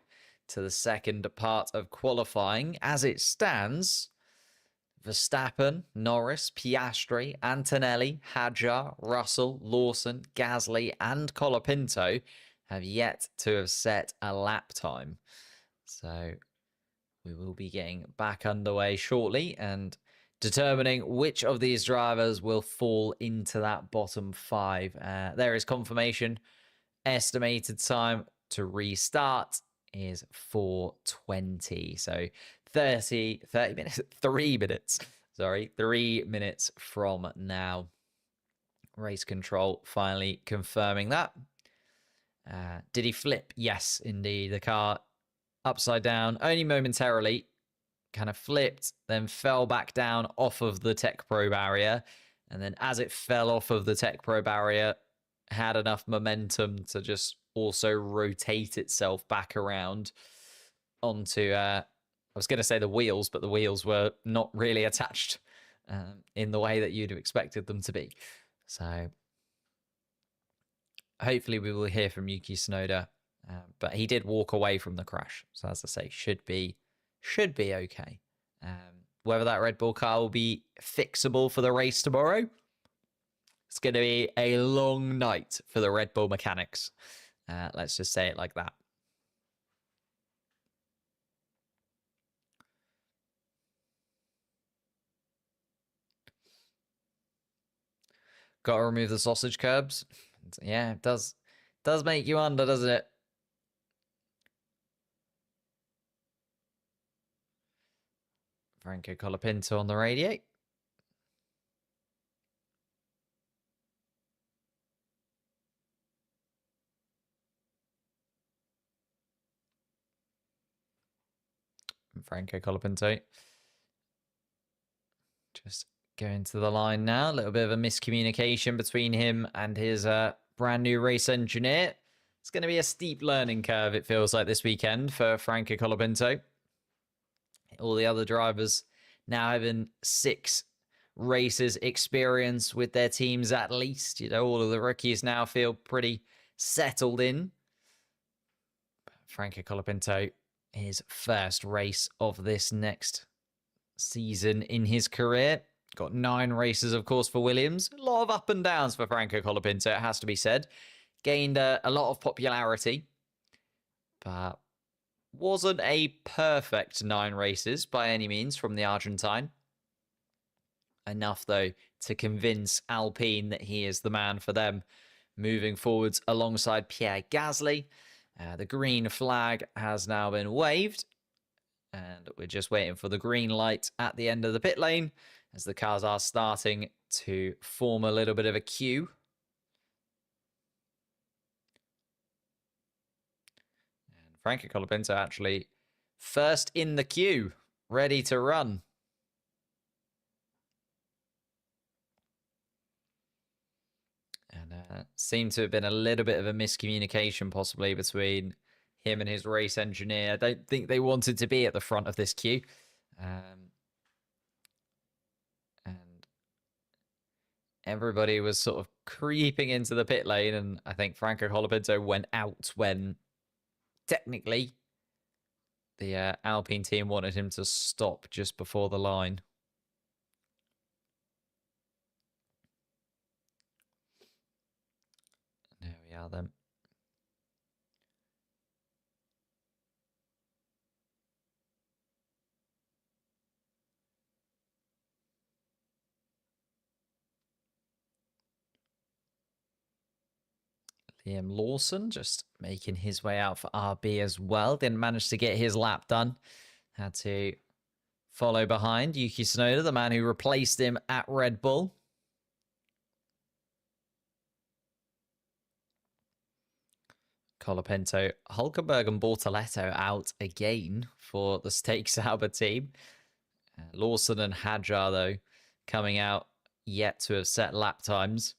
to the second part of qualifying. As it stands, Verstappen, Norris, Piastri, Antonelli, Hadjar, Russell, Lawson, Gasly, and Colapinto have yet to have set a lap time. So we will be getting back underway shortly and determining which of these drivers will fall into that bottom 5. There is confirmation. Estimated time to restart is 4:20. So 30 minutes, 3 minutes. Sorry, 3 minutes from now. Race control finally confirming that. Did he flip? Yes, indeed. The car upside down, only momentarily, kind of flipped, then fell back down off of the Tech Pro barrier. And then as it fell off of the Tech Pro barrier, had enough momentum to just also rotate itself back around onto, I was going to say the wheels, but the wheels were not really attached in the way that you'd have expected them to be. So hopefully we will hear from Yuki Tsunoda, but he did walk away from the crash. So as I say, should be okay. Whether that Red Bull car will be fixable for the race tomorrow, it's going to be a long night for the Red Bull mechanics. Let's just say it like that. Got to remove the sausage curbs. Yeah, it does make you wonder, doesn't it? Franco Colapinto on the radio. Franco Colapinto just going to the line now. A little bit of a miscommunication between him and his brand new race engineer. It's going to be a steep learning curve, it feels like, this weekend for Franco Colapinto. All the other drivers now having 6 races experience with their teams at least. You know, all of the rookies now feel pretty settled in. Franco Colapinto, his first race of this next season in his career. Got 9 races, of course, for Williams. A lot of up and downs for Franco Colapinto, it has to be said. Gained a lot of popularity, but wasn't a perfect 9 races by any means from the Argentine. Enough, though, to convince Alpine that he is the man for them moving forwards alongside Pierre Gasly. The green flag has now been waved, and we're just waiting for the green light at the end of the pit lane as the cars are starting to form a little bit of a queue. And Franco Colapinto actually first in the queue, ready to run. And seemed to have been a little bit of a miscommunication possibly between him and his race engineer. I don't think they wanted to be at the front of this queue. And everybody was sort of creeping into the pit lane, and I think Franco Colapinto went out when technically the Alpine team wanted him to stop just before the line. There we are then. Liam Lawson just making his way out for RB as well. Didn't manage to get his lap done. Had to follow behind Yuki Tsunoda, the man who replaced him at Red Bull. Colapinto, Hulkenberg and Bortoletto out again for the Stake Sauber team. Lawson and Hadjar, though, coming out yet to have set lap times.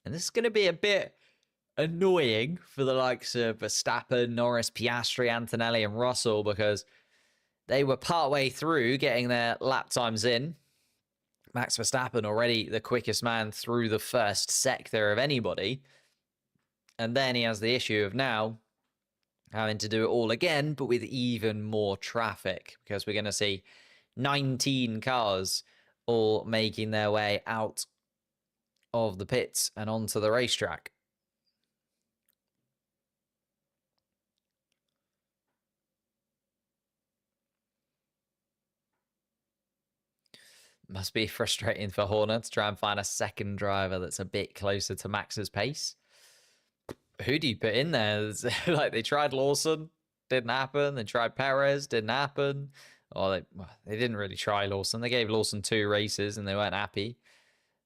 And this is going to be a bit annoying for the likes of Verstappen, Norris, Piastri, Antonelli, and Russell, because they were partway through getting their lap times in. Max Verstappen already the quickest man through the first sector of anybody. And then he has the issue of now having to do it all again, but with even more traffic, because we're going to see 19 cars all making their way out of the pits and onto the racetrack. Must be frustrating for Horner to try and find a second driver that's a bit closer to Max's pace. Who do you put in there? Like, they tried Lawson, didn't happen. They tried Perez, didn't happen. Or they didn't really try Lawson. They gave Lawson 2 races and they weren't happy.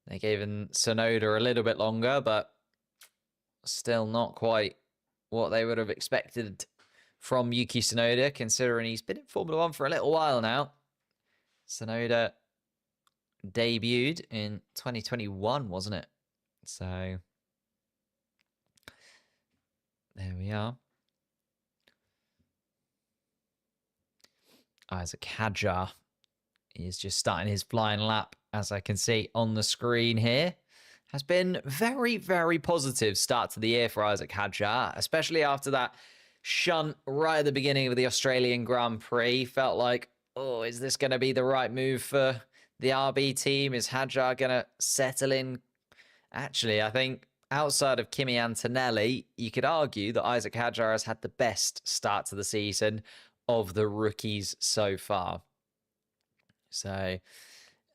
They gave Tsunoda a little bit longer, but still not quite what they would have expected from Yuki Tsunoda, considering he's been in Formula 1 for a little while now. Tsunoda debuted in 2021, wasn't it? So there we are. Isaac Hadjar is just starting his flying lap, as I can see on the screen here. Has been very, very positive start to the year for Isaac Hadjar, especially after that shunt right at the beginning of the Australian Grand Prix. Felt like, oh, is this going to be the right move for the RB team? Is Hadjar going to settle in? Actually, I think outside of Kimi Antonelli, you could argue that Isaac Hadjar has had the best start to the season of the rookies so far. So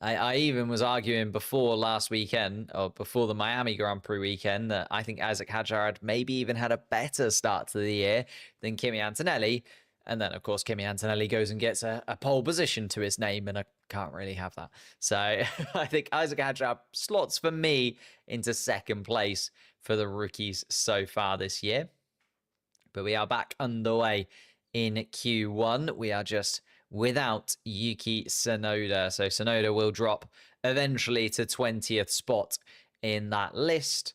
I even was arguing before last weekend, or before the Miami Grand Prix weekend, that I think Isaac Hadjar had maybe even had a better start to the year than Kimi Antonelli. And then, of course, Kimi Antonelli goes and gets a pole position to his name, and I can't really have that. So I think Isaac Hadjar slots for me into second place for the rookies so far this year. But we are back underway in Q1. We are just without Yuki Tsunoda. So Tsunoda will drop eventually to 20th spot in that list,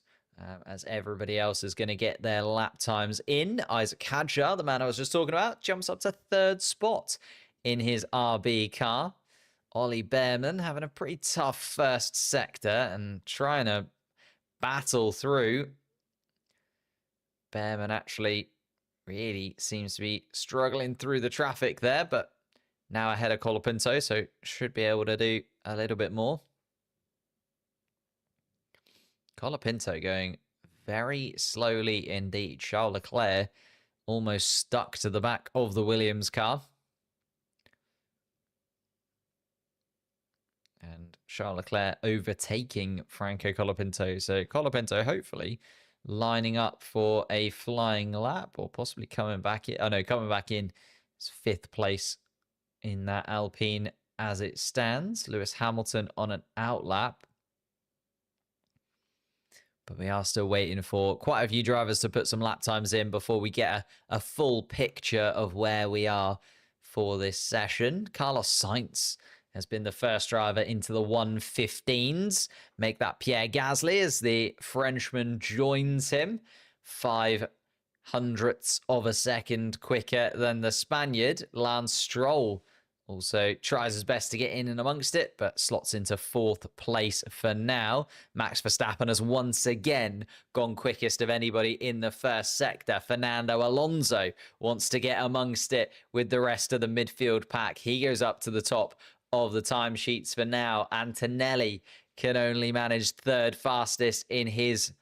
as everybody else is going to get their lap times in. Isaac Hadjar, the man I was just talking about, jumps up to 3rd spot in his RB car. Ollie Behrman having a pretty tough first sector and trying to battle through. Behrman actually really seems to be struggling through the traffic there, but now ahead of Colapinto, so should be able to do a little bit more. Colapinto going very slowly indeed. Charles Leclerc almost stuck to the back of the Williams car. And Charles Leclerc overtaking Franco Colapinto. So Colapinto hopefully lining up for a flying lap or possibly coming back in. Oh no, coming back in. It's 5th place in that Alpine as it stands. Lewis Hamilton on an out lap. But we are still waiting for quite a few drivers to put some lap times in before we get a full picture of where we are for this session. Carlos Sainz has been the first driver into the 1:15s. Make that Pierre Gasly as the Frenchman joins him. 0.05 of a second quicker than the Spaniard. Lance Stroll also tries his best to get in and amongst it, but slots into 4th place for now. Max Verstappen has once again gone quickest of anybody in the first sector. Fernando Alonso wants to get amongst it with the rest of the midfield pack. He goes up to the top of the timesheets for now. Antonelli can only manage 3rd fastest in his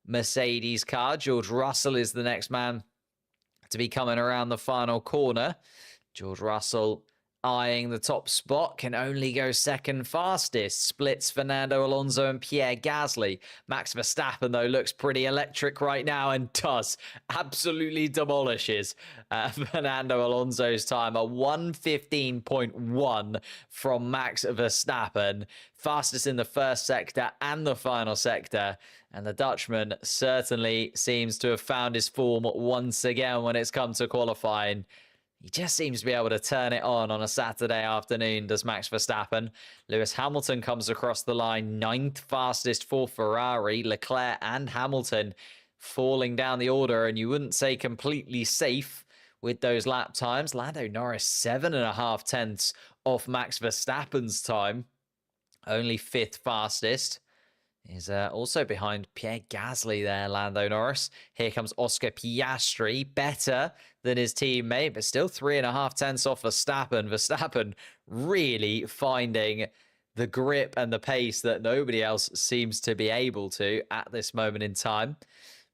Mercedes car. George Russell is the next man to be coming around the final corner. George Russell eyeing the top spot, can only go 2nd fastest. Splits Fernando Alonso and Pierre Gasly. Max Verstappen, though, looks pretty electric right now and does. Absolutely demolishes Fernando Alonso's time. A 1:15.1 from Max Verstappen. Fastest in the first sector and the final sector. And the Dutchman certainly seems to have found his form once again when it's come to qualifying. He just seems to be able to turn it on a Saturday afternoon, does Max Verstappen. Lewis Hamilton comes across the line, 9th fastest for Ferrari. Leclerc and Hamilton falling down the order, and you wouldn't say completely safe with those lap times. Lando Norris, 7.5 off Max Verstappen's time. Only 5th fastest. Is also behind Pierre Gasly there, Lando Norris. Here comes Oscar Piastri, better than his teammate, but still 3.5 off Verstappen. Verstappen really finding the grip and the pace that nobody else seems to be able to at this moment in time.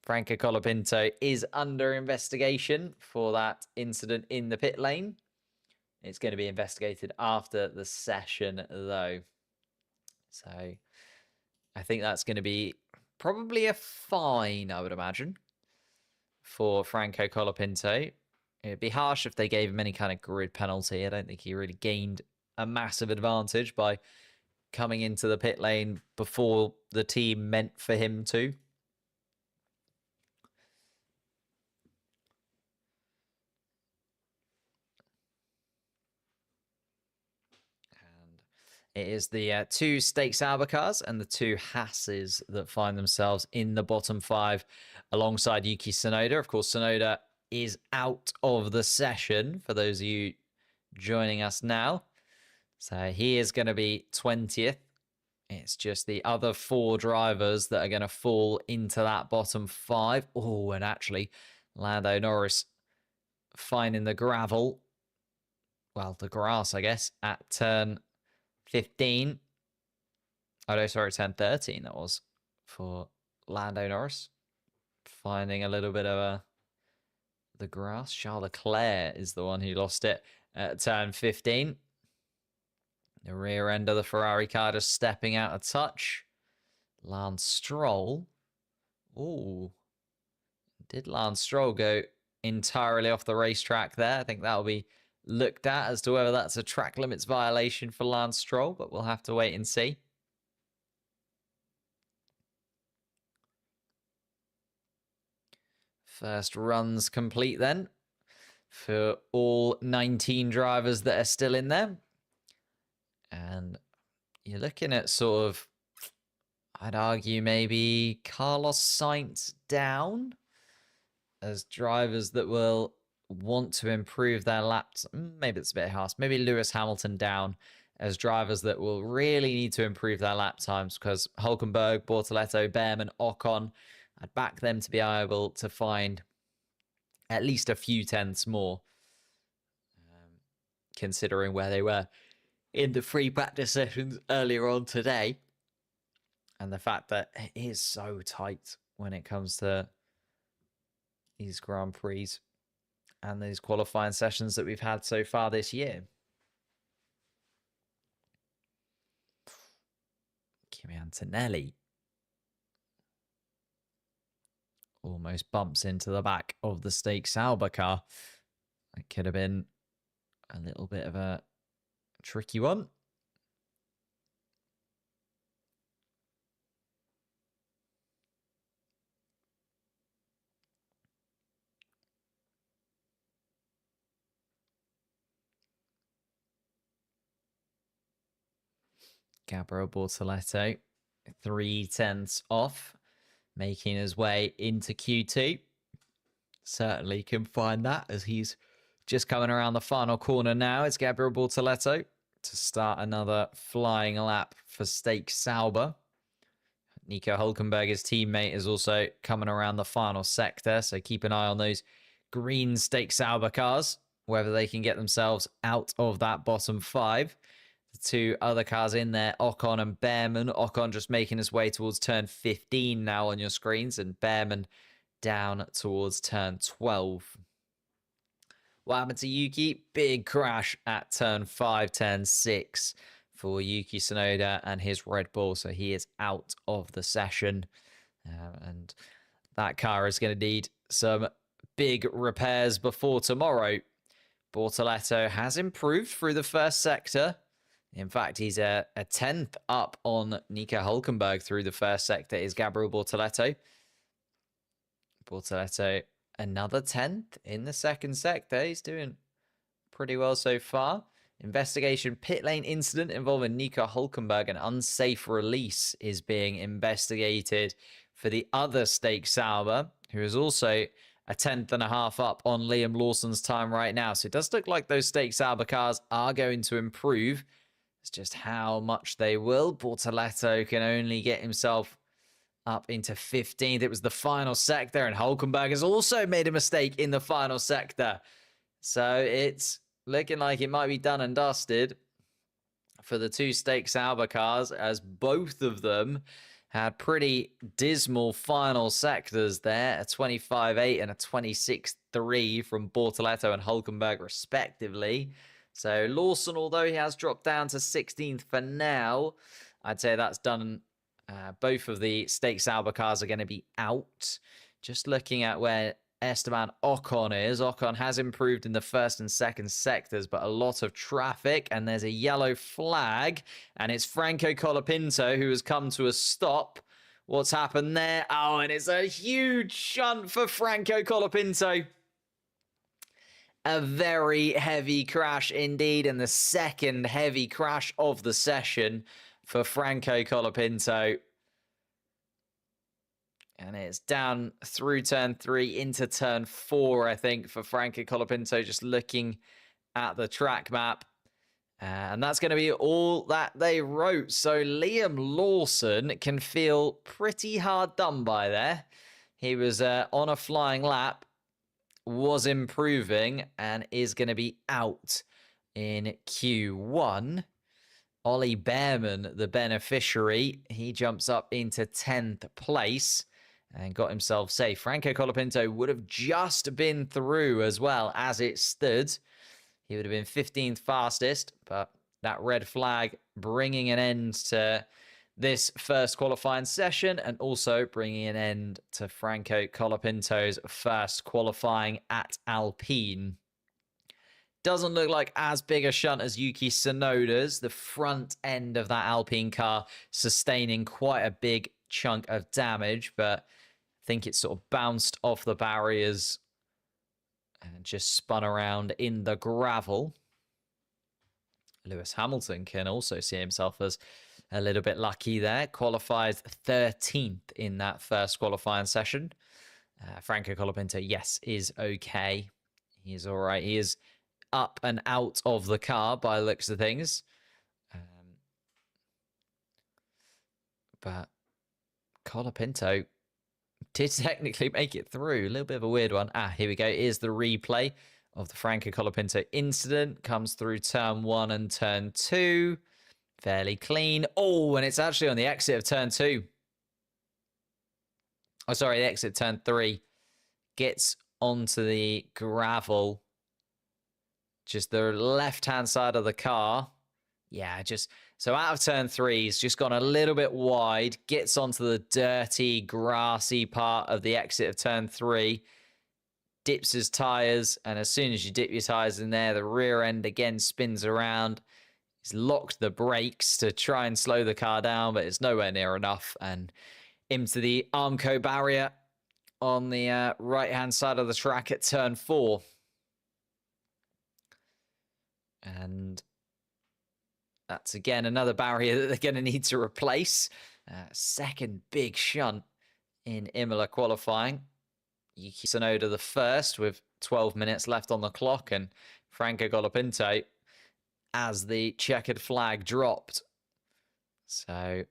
Franco Colapinto is under investigation for that incident in the pit lane. It's going to be investigated after the session, though. So I think that's going to be probably a fine, I would imagine, for Franco Colapinto. It'd be harsh if they gave him any kind of grid penalty. I don't think he really gained a massive advantage by coming into the pit lane before the team meant for him to. It is the 2 Stakes Sauber cars and the 2 Hasses that find themselves in the bottom 5 alongside Yuki Tsunoda. Of course, Tsunoda is out of the session for those of you joining us now. So he is going to be 20th. It's just the other 4 drivers that are going to fall into that bottom 5. Oh, and actually, Lando Norris finding the gravel. Well, the grass, I guess, at turn 15. Oh, no, sorry, turn 13 that was for Lando Norris. Finding a little bit of the grass. Charles Leclerc is the one who lost it at turn 15. The rear end of the Ferrari car just stepping out a touch. Lance Stroll. Ooh. Did Lance Stroll go entirely off the racetrack there? I think that'll be looked at as to whether that's a track limits violation for Lance Stroll, but we'll have to wait and see. First runs complete then for all 19 drivers that are still in there. And you're looking at sort of, I'd argue maybe Carlos Sainz down as drivers that will want to improve their laps. Maybe it's a bit harsh. Maybe Lewis Hamilton down as drivers that will really need to improve their lap times, because Hulkenberg, Bortoleto, Behrman, Ocon, I'd back them to be able to find at least a few tenths more, considering where they were in the free practice sessions earlier on today. And the fact that it is so tight when it comes to these Grand Prix and these qualifying sessions that we've had so far this year. Kimi Antonelli almost bumps into the back of the Stake Sauber car. It could have been a little bit of a tricky one. Gabriel Bortoleto, 0.3 off, making his way into Q2. Certainly can find that as he's just coming around the final corner now. It's Gabriel Bortoleto to start another flying lap for Stake Sauber. Nico Hulkenberg, his teammate, is also coming around the final sector, so keep an eye on those green Stake Sauber cars, whether they can get themselves out of that bottom 5. The 2 other cars in there, Ocon and Behrman. Ocon just making his way towards turn 15 now on your screens, and Behrman down towards turn 12. What happened to Yuki? Big crash at turn 5, turn 6 for Yuki Tsunoda and his Red Bull. So he is out of the session. And that car is going to need some big repairs before tomorrow. Bortoleto has improved through the first sector. In fact, he's a 10th up on Nico Hulkenberg through the first sector is Gabriel Bortoleto. Bortoleto, another 10th in the second sector. He's doing pretty well so far. Investigation pit lane incident involving Nico Hulkenberg. An unsafe release is being investigated for the other Stake Sauber, who is also a 10.5 up on Liam Lawson's time right now. So it does look like those Stake Sauber cars are going to improve. It's just how much they will. Bortoleto can only get himself up into 15th. It was the final sector, and Hulkenberg has also made a mistake in the final sector. So it's looking like it might be done and dusted for the 2 Stake Sauber cars, as both of them had pretty dismal final sectors there, a 25.8 and a 26.3 from Bortoleto and Hulkenberg respectively. So Lawson, although he has dropped down to 16th for now, I'd say that's done. Both of the Stake Sauber cars are going to be out. Just looking at where Esteban Ocon is. Ocon has improved in the first and second sectors, but a lot of traffic, and there's a yellow flag, and it's Franco Colapinto who has come to a stop. What's happened there? Oh, and it's a huge shunt for Franco Colapinto. A very heavy crash indeed, and the second heavy crash of the session for Franco Colapinto. And it's down through turn 3 into turn 4, I think, for Franco Colapinto, just looking at the track map. And that's going to be all that they wrote. So Liam Lawson can feel pretty hard done by there. He was on a flying lap, was improving, and is going to be out in Q1. Ollie Behrman, the beneficiary, he jumps up into 10th place and got himself safe. Franco Colapinto would have just been through as well as it stood. He would have been 15th fastest, but that red flag bringing an end to this first qualifying session, and also bringing an end to Franco Colapinto's first qualifying at Alpine. Doesn't look like as big a shunt as Yuki Tsunoda's. The front end of that Alpine car sustaining quite a big chunk of damage, but I think it sort of bounced off the barriers and just spun around in the gravel. Lewis Hamilton can also see himself as a little bit lucky there. Qualified 13th in that first qualifying session. Franco Colapinto, yes, is okay. He's all right. He is up and out of the car by the looks of things. But Colapinto did technically make it through. A little bit of a weird one. Here we go. Here's the replay of the Franco Colapinto incident. Comes through turn 1 and turn 2. Fairly clean. Oh, and it's actually on the exit of turn 2. Oh, sorry, the exit turn 3. Gets onto the gravel. Just the left-hand side of the car. Yeah, so out of turn 3, he's just gone a little bit wide. Gets onto the dirty, grassy part of the exit of turn 3. Dips his tyres. And as soon as you dip your tyres in there, the rear end again spins around. He's locked the brakes to try and slow the car down, but it's nowhere near enough. And into the Armco barrier on the right-hand side of the track at turn 4. And that's, again, another barrier that they're going to need to replace. Second big shunt in Imola qualifying. Yuki Tsunoda the first with 12 minutes left on the clock. And Franco Colapinto as the checkered flag dropped. So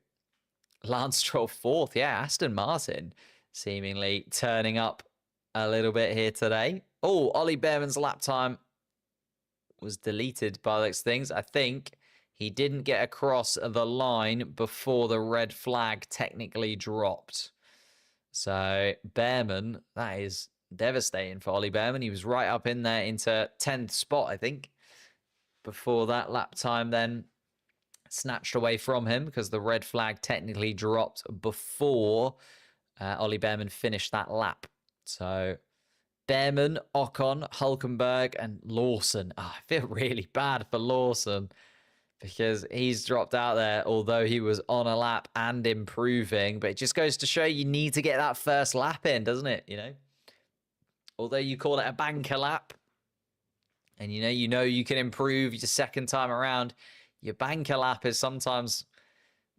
Lance Stroll fourth. Yeah, Aston Martin seemingly turning up a little bit here today. Oh, Ollie Behrman's lap time was deleted by those things. I think he didn't get across the line before the red flag technically dropped. So Behrman, that is devastating for Ollie Behrman. He was right up in there into 10th spot, I think, before that lap time then snatched away from him because the red flag technically dropped before Ollie Behrman finished that lap. So Behrman, Ocon, Hulkenberg, and Lawson. I feel really bad for Lawson because he's dropped out there, although he was on a lap and improving. But it just goes to show you need to get that first lap in, doesn't it? You know, although you call it a banker lap, and you know you can improve your second time around, your banker lap is sometimes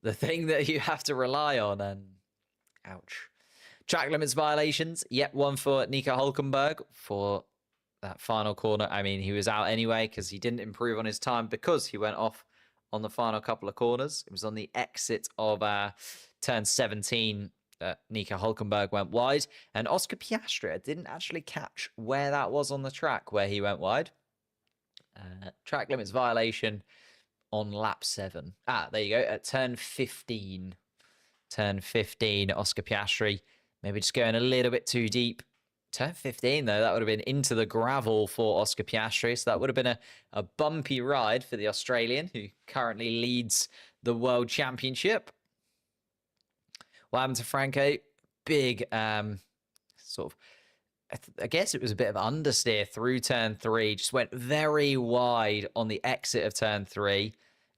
the thing that you have to rely on. And ouch. Track limits violations. Yep, one for Nico Hulkenberg for that final corner. I mean, he was out anyway because he didn't improve on his time because he went off on the final couple of corners. It was on the exit of turn 17 that Nico Hulkenberg went wide. And Oscar Piastri didn't actually catch where that was on the track where he went wide. Track limits violation on lap 7. There you go. At turn 15. Turn 15, Oscar Piastri. Maybe just going a little bit too deep. Turn 15, though, that would have been into the gravel for Oscar Piastri. So that would have been a bumpy ride for the Australian, who currently leads the World Championship. What happened to Franco? Big sort of, I guess it was a bit of understeer through turn 3. Just went very wide on the exit of turn 3.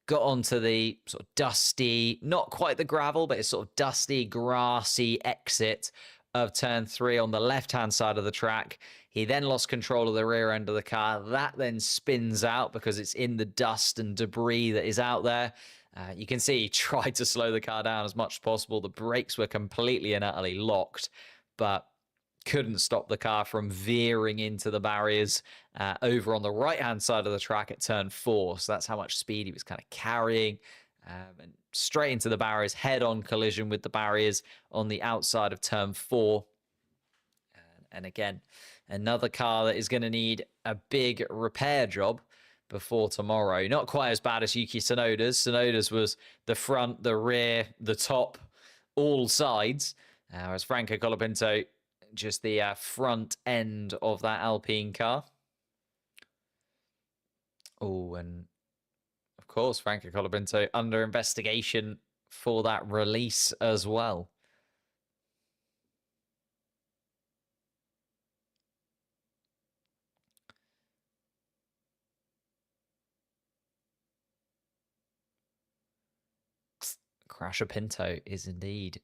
Got onto the sort of dusty, not quite the gravel, but it's sort of dusty, grassy exit of turn 3 on the left-hand side of the track. He then lost control of the rear end of the car. That then spins out because it's in the dust and debris that is out there. You can see he tried to slow the car down as much as possible. The brakes were completely and utterly locked, but couldn't stop the car from veering into the barriers over on the right-hand side of the track at turn 4. So that's how much speed he was kind of carrying. And straight into the barriers, head-on collision with the barriers on the outside of turn 4. And again, another car that is going to need a big repair job before tomorrow. Not quite as bad as Yuki Tsunoda's. Tsunoda's was the front, the rear, the top, all sides. Whereas Franco Colapinto, just the front end of that Alpine car. Oh, and of course, Franco Colapinto under investigation for that release as well. Crasher Pinto is indeed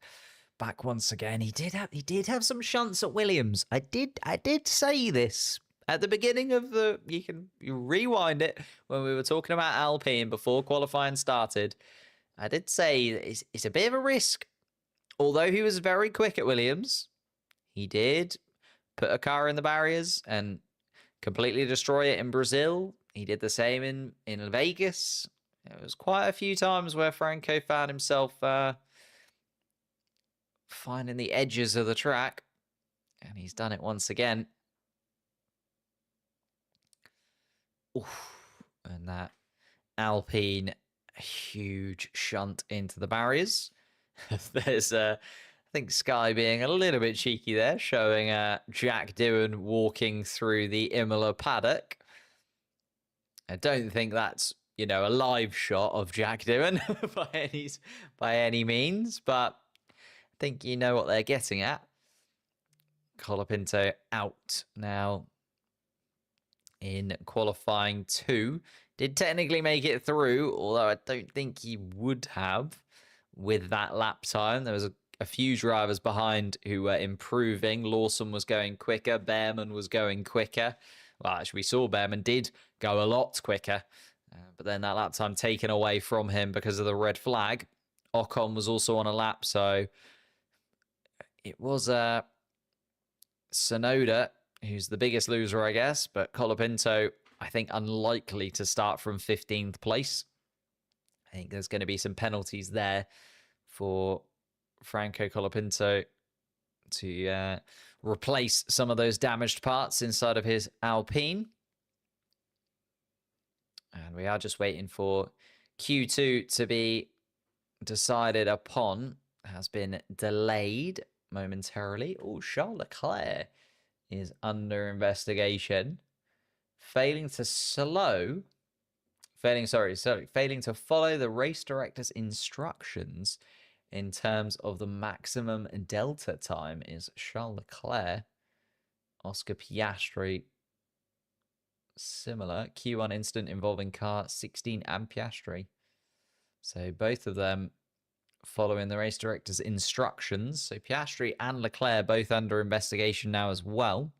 back once again. He did have some shunts at Williams. I did say this at the beginning of the. You rewind it when we were talking about Alpine before qualifying started. I did say it's a bit of a risk. Although he was very quick at Williams, he did put a car in the barriers and completely destroy it in Brazil. He did the same in Vegas. There was quite a few times where Franco found himself finding the edges of the track. And he's done it once again. Oof. And that Alpine, huge shunt into the barriers. There's, I think, Sky being a little bit cheeky there, showing Jack Doohan walking through the Imola paddock. I don't think that's, you know, a live shot of Jack Doohan by any means, but I think you know what they're getting at. Colapinto out now in qualifying 2. Did technically make it through, although I don't think he would have with that lap time. There was a few drivers behind who were improving. Lawson was going quicker. Behrman was going quicker. Well, actually, we saw Behrman did go a lot quicker, but then that lap time taken away from him because of the red flag. Ocon was also on a lap, so it was Sonoda who's the biggest loser, I guess, but Colapinto, I think, unlikely to start from 15th place. I think there's going to be some penalties there for Franco Colapinto to replace some of those damaged parts inside of his Alpine. And we are just waiting for Q2 to be decided upon. Has been delayed momentarily. Oh, Charles Leclerc is under investigation. Failing to follow the race director's instructions in terms of the maximum delta time is Charles Leclerc. Oscar Piastri, similar. Q1 incident involving car 16 and Piastri. So both of them following the race director's instructions. So Piastri and Leclerc both under investigation now as well.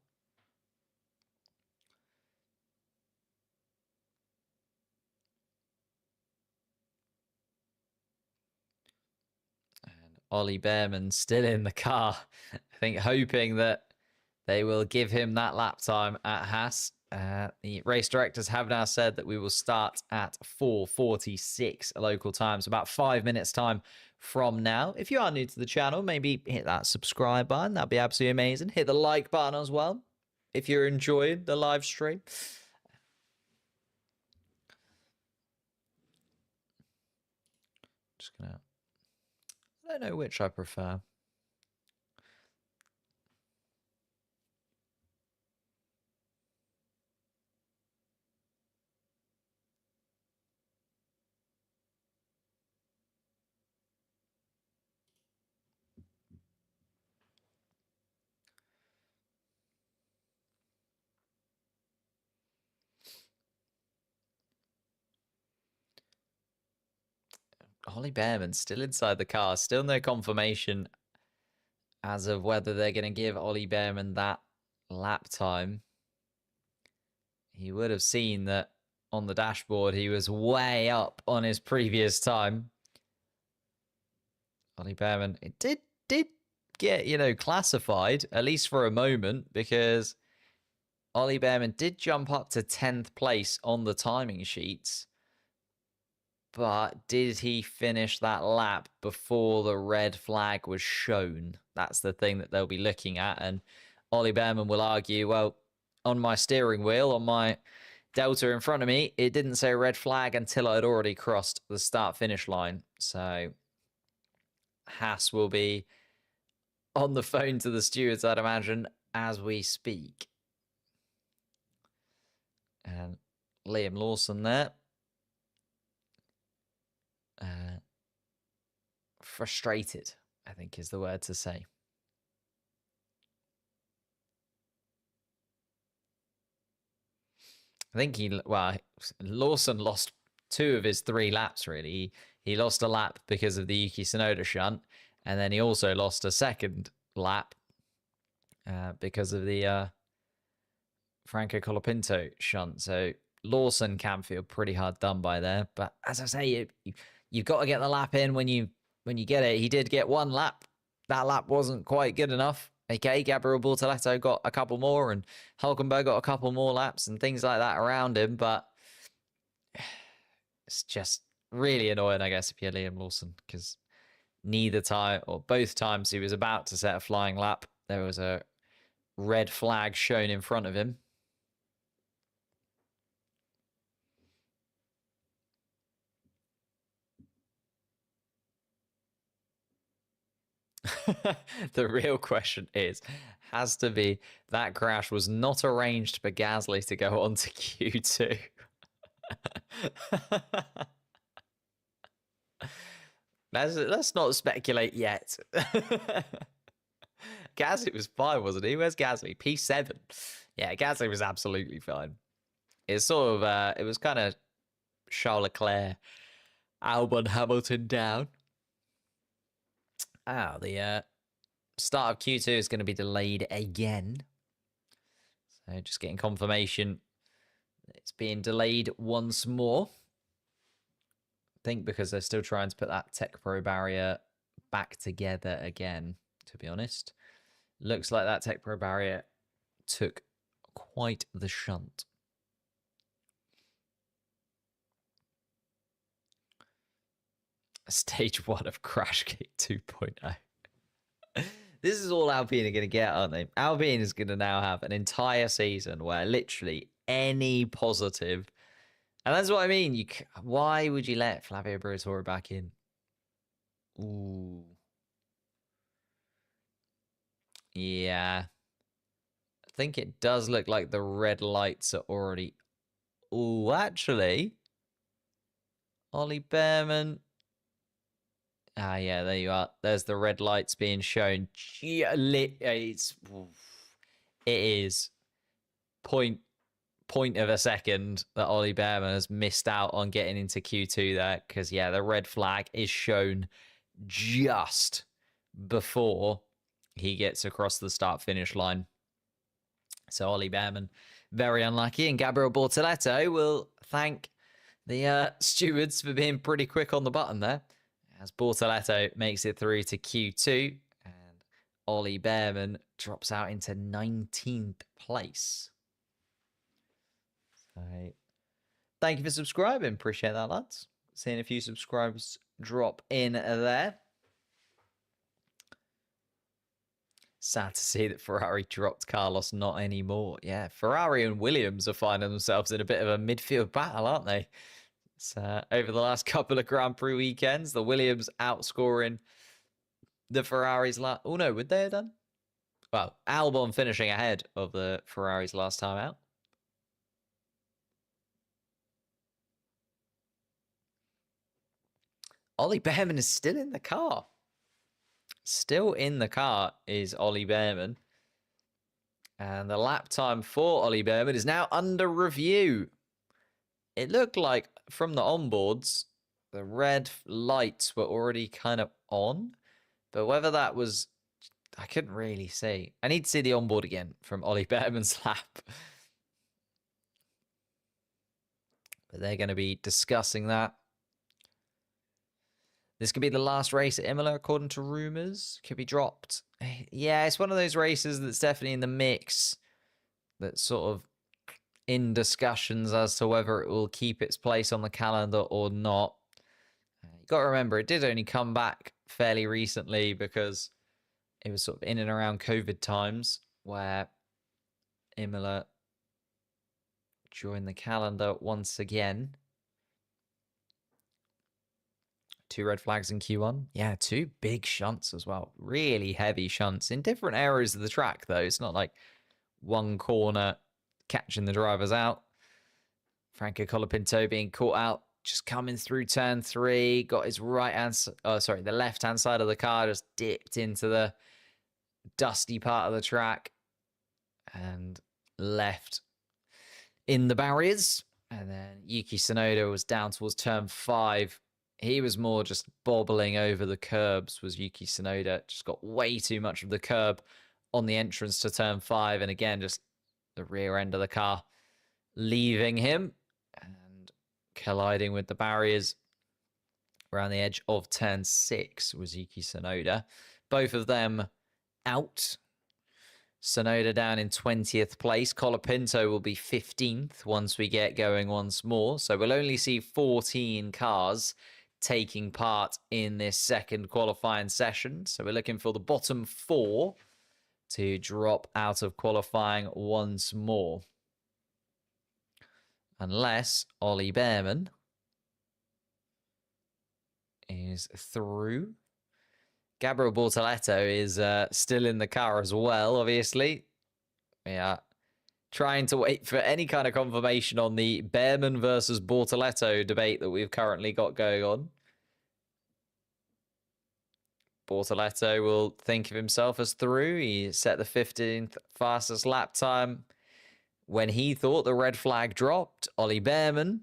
And Ollie Behrman still in the car. I think hoping that they will give him that lap time at Haas. The race directors have now said that we will start at 4:46 local time, so about 5 minutes time from now. If you are new to the channel, maybe hit that subscribe button. That'd be absolutely amazing. Hit the like button as well if you're enjoying the live stream. Just gonna, I don't know which I prefer. Ollie Behrman still inside the car. Still no confirmation as of whether they're going to give Ollie Behrman that lap time. He would have seen that on the dashboard he was way up on his previous time. Ollie Behrman, it did get, you know, classified, at least for a moment, because Ollie Behrman did jump up to 10th place on the timing sheets. But did he finish that lap before the red flag was shown? That's the thing that they'll be looking at. And Ollie Behrman will argue, well, on my steering wheel, on my delta in front of me, it didn't say red flag until I had already crossed the start-finish line. So Haas will be on the phone to the stewards, I'd imagine, as we speak. And Liam Lawson there. Frustrated, I think is the word to say. I think Lawson lost 2 of his 3 laps, really. He lost a lap because of the Yuki Tsunoda shunt, and then he also lost a second lap because of the Franco Colapinto shunt. So Lawson can feel pretty hard done by there. But as I say, you've got to get the lap in when you get it. He did get 1 lap. That lap wasn't quite good enough. Okay, Gabriel Bortoleto got a couple more, and Hulkenberg got a couple more laps and things like that around him. But it's just really annoying, I guess, if you're Liam Lawson, because neither time or both times he was about to set a flying lap, there was a red flag shown in front of him. The real question has to be, that crash was not arranged for Gasly to go on to Q2. Let's not speculate yet. Gasly was fine, wasn't he? Where's Gasly? P7. Yeah, Gasly was absolutely fine. It's sort of, it was kind of Charles Leclerc, Albon, Hamilton down. The start of Q2 is going to be delayed again. So just getting confirmation it's being delayed once more. I think because they're still trying to put that Tech Pro barrier back together again, to be honest. Looks like that Tech Pro barrier took quite the shunt. Stage 1 of Crash Gate 2.0. This is all Alpine are going to get, aren't they? Alpine is going to now have an entire season where literally any positive, and that's what I mean. Why would you let Flavio Briatore back in? Ooh. Yeah. I think it does look like the red lights are already... Ooh, actually. Ollie Behrman. Ah, yeah, there you are. There's the red lights being shown. It is point of a second that Ollie Behrman has missed out on getting into Q2 there, because yeah, the red flag is shown just before he gets across the start finish line. So Ollie Behrman, very unlucky, and Gabriel Bortoleto will thank the stewards for being pretty quick on the button there, as Bortoleto makes it through to Q2, and Ollie Behrman drops out into 19th place. So, thank you for subscribing. Appreciate that, lads. Seeing a few subscribers drop in there. Sad to see that Ferrari dropped Carlos not anymore. Yeah, Ferrari and Williams are finding themselves in a bit of a midfield battle, aren't they? So, over the last couple of Grand Prix weekends, the Williams outscoring the Ferraris. Oh no, would they have done? Well, Albon finishing ahead of the Ferraris last time out. Ollie Behrman is still in the car. Still in the car is Ollie Behrman. And the lap time for Ollie Behrman is now under review. It looked like from the onboards, the red lights were already kind of on. But whether that was... I couldn't really see. I need to see the onboard again from Ollie Behrman's lap. But they're going to be discussing that. This could be the last race at Imola, according to rumours. Could be dropped. Yeah, it's one of those races that's definitely in the mix. That's sort of in discussions as to whether it will keep its place on the calendar or not. You've got to remember, it did only come back fairly recently because it was sort of in and around COVID times where Imola joined the calendar once again. 2 red flags in Q1. Yeah, 2 big shunts as well. Really heavy shunts in different areas of the track, though. It's not like one corner catching the drivers out. Franco Colapinto being caught out, just coming through turn 3. Got his the left-hand side of the car just dipped into the dusty part of the track and left in the barriers. And then Yuki Tsunoda was down towards turn 5. He was more just bobbling over the curbs, was Yuki Tsunoda. Just got way too much of the curb on the entrance to turn 5. And again, just the rear end of the car leaving him and colliding with the barriers around the edge of turn 6 was Yuki Tsunoda. Both of them out. Tsunoda down in 20th place. Colapinto will be 15th once we get going once more. So we'll only see 14 cars taking part in this second qualifying session. So we're looking for the bottom 4 to drop out of qualifying once more. Unless Ollie Bearman is through. Gabriel Bortoletto is still in the car as well, obviously. Yeah. Trying to wait for any kind of confirmation on the Bearman versus Bortoletto debate that we've currently got going on. Bortoletto will think of himself as through. He set the 15th fastest lap time when he thought the red flag dropped. Ollie Bearman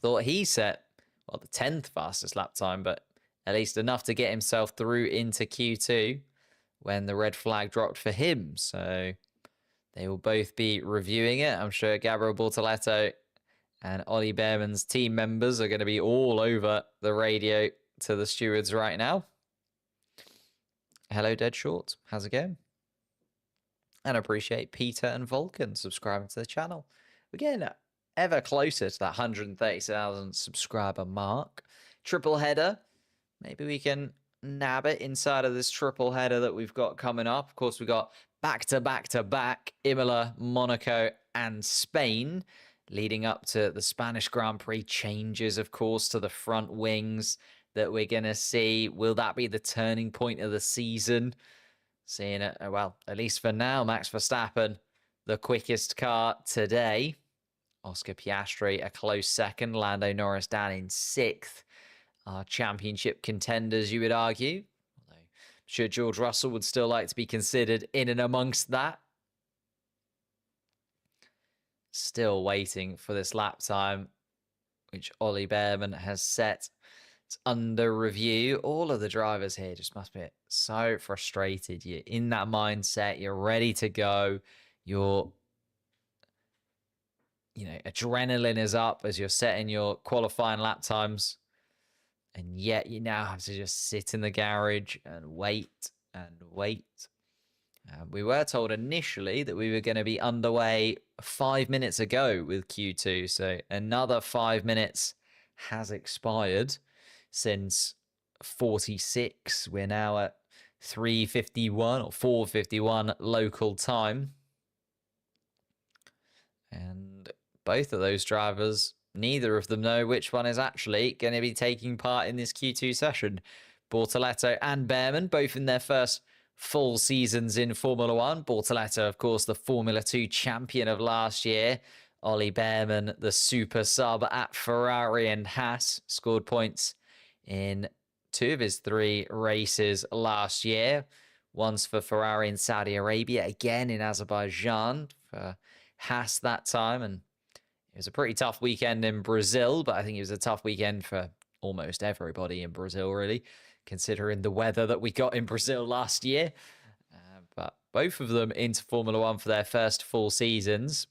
thought he set, well, the 10th fastest lap time, but at least enough to get himself through into Q2 when the red flag dropped for him. So they will both be reviewing it. I'm sure Gabriel Bortoletto and Ollie Bearman's team members are going to be all over the radio to the stewards right now. Hello, Dead Short. How's it going? And I appreciate Peter and Vulcan subscribing to the channel. We're getting ever closer to that 130,000 subscriber mark. Triple header. Maybe we can nab it inside of this triple header that we've got coming up. Of course, we've got back-to-back-to-back Imola, Monaco, and Spain, leading up to the Spanish Grand Prix. Changes, of course, to the front wings that we're going to see. Will that be the turning point of the season? Seeing it, well, at least for now, Max Verstappen, the quickest car today. Oscar Piastri, a close second. Lando Norris down in 6th. Our championship contenders, you would argue. Although I'm sure George Russell would still like to be considered in and amongst that. Still waiting for this lap time, which Ollie Bearman has set. It's under review. All of the drivers here just must be so frustrated. You're in that mindset. You're ready to go. Your, adrenaline is up as you're setting your qualifying lap times. And yet you now have to just sit in the garage and wait and wait. We were told initially that we were going to be underway 5 minutes ago with Q2. So another 5 minutes has expired since 46. We're now at 3:51 or 4:51 local time. And both of those drivers, neither of them know which one is actually going to be taking part in this Q2 session. Bortoletto and Bearman, both in their first full seasons in Formula One. Bortoletto, of course, the Formula 2 champion of last year. Ollie Bearman, the super sub at Ferrari and Haas, scored points in 2 of his 3 races last year. Once for Ferrari in Saudi Arabia, again in Azerbaijan for Haas that time. And it was a pretty tough weekend in Brazil, but I think it was a tough weekend for almost everybody in Brazil, really, considering the weather that we got in Brazil last year. But both of them into Formula One for their first full seasons.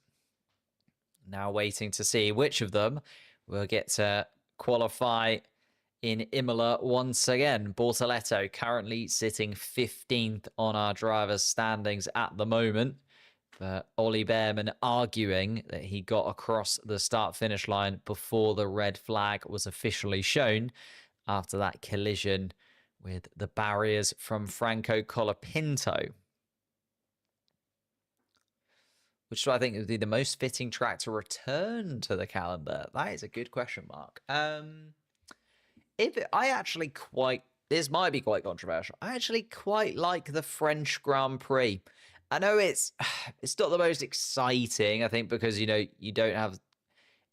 Now waiting to see which of them will get to qualify in Imola once again. Bortoletto currently sitting 15th on our drivers' standings at the moment. But Ollie Bearman arguing that he got across the start-finish line before the red flag was officially shown after that collision with the barriers from Franco Colapinto. Which do I think would be the most fitting track to return to the calendar? That is a good question mark. This might be quite controversial. I actually quite like the French Grand Prix. I know it's not the most exciting, I think, because, you don't have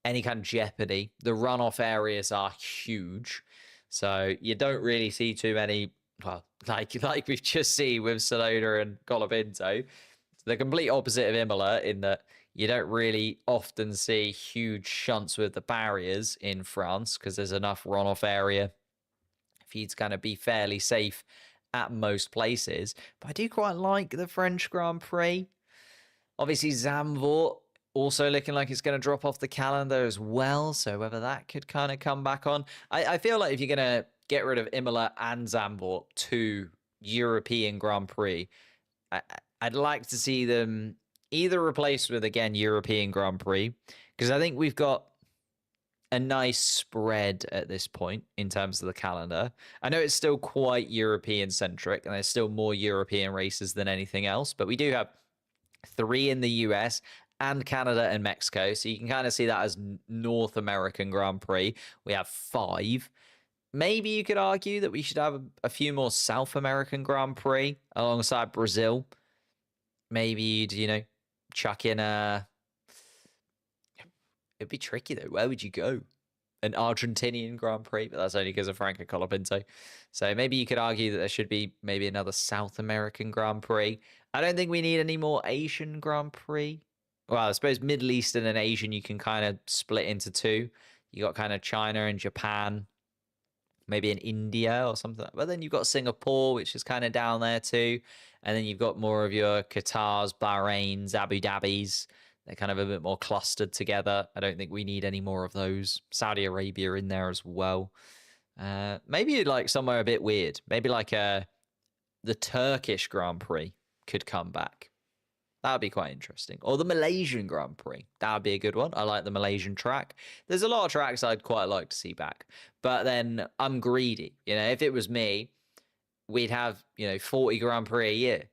any kind of jeopardy. The runoff areas are huge. So you don't really see too many, well, like we've just seen with Sonoda and Colapinto. The complete opposite of Imola in that you don't really often see huge shunts with the barriers in France because there's enough runoff area for you to kind of be fairly safe at most places. But I do quite like the French Grand Prix. Obviously, Zandvoort also looking like it's going to drop off the calendar as well. So whether that could kind of come back on. I feel like if you're going to get rid of Imola and Zandvoort, 2 European Grand Prix, I'd like to see them either replaced with, again, European Grand Prix. Because I think we've got a nice spread at this point in terms of the calendar. I know it's still quite European centric and there's still more European races than anything else, but we do have 3 in the US and Canada and Mexico. So you can kind of see that as North American Grand Prix. We have 5. Maybe you could argue that we should have a few more South American Grand Prix alongside Brazil. Maybe you'd, chuck in a... It'd be tricky though. Where would you go? An Argentinian Grand Prix, but that's only because of Franco Colapinto. So maybe you could argue that there should be maybe another South American Grand Prix. I don't think we need any more Asian Grand Prix. Well, I suppose Middle Eastern and Asian you can kind of split into 2. You got kind of China and Japan, maybe in India or something. But then you've got Singapore, which is kind of down there too. And then you've got more of your Qatars, Bahrains, Abu Dhabis. They're kind of a bit more clustered together. I don't think we need any more of those. Saudi Arabia in there as well. Maybe like somewhere a bit weird. Maybe like the Turkish Grand Prix could come back. That would be quite interesting. Or the Malaysian Grand Prix. That would be a good one. I like the Malaysian track. There's a lot of tracks I'd quite like to see back. But then I'm greedy. If it was me, we'd have, 40 Grand Prix a year.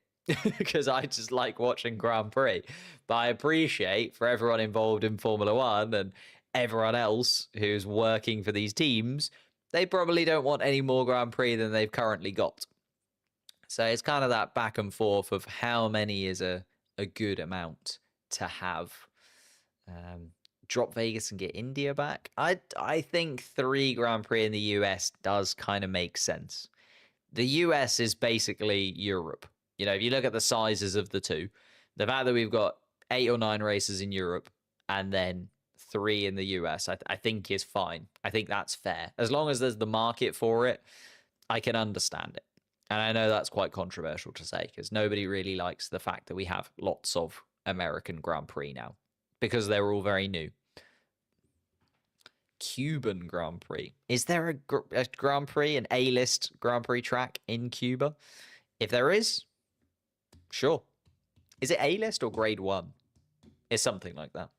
Because I just like watching Grand Prix. But I appreciate for everyone involved in Formula One and everyone else who's working for these teams, they probably don't want any more Grand Prix than they've currently got. So it's kind of that back and forth of how many is a good amount to have. Drop Vegas and get India back. I think 3 Grand Prix in the US does kind of make sense. The US is basically Europe. If you look at the sizes of the 2, the fact that we've got 8 or 9 races in Europe and then 3 in the US, I think is fine. I think that's fair. As long as there's the market for it, I can understand it. And I know that's quite controversial to say because nobody really likes the fact that we have lots of American Grand Prix now because they're all very new. Cuban Grand Prix. Is there a Grand Prix, an A-list Grand Prix track in Cuba? If there is, sure. Is it A-list or grade 1? It's something like that.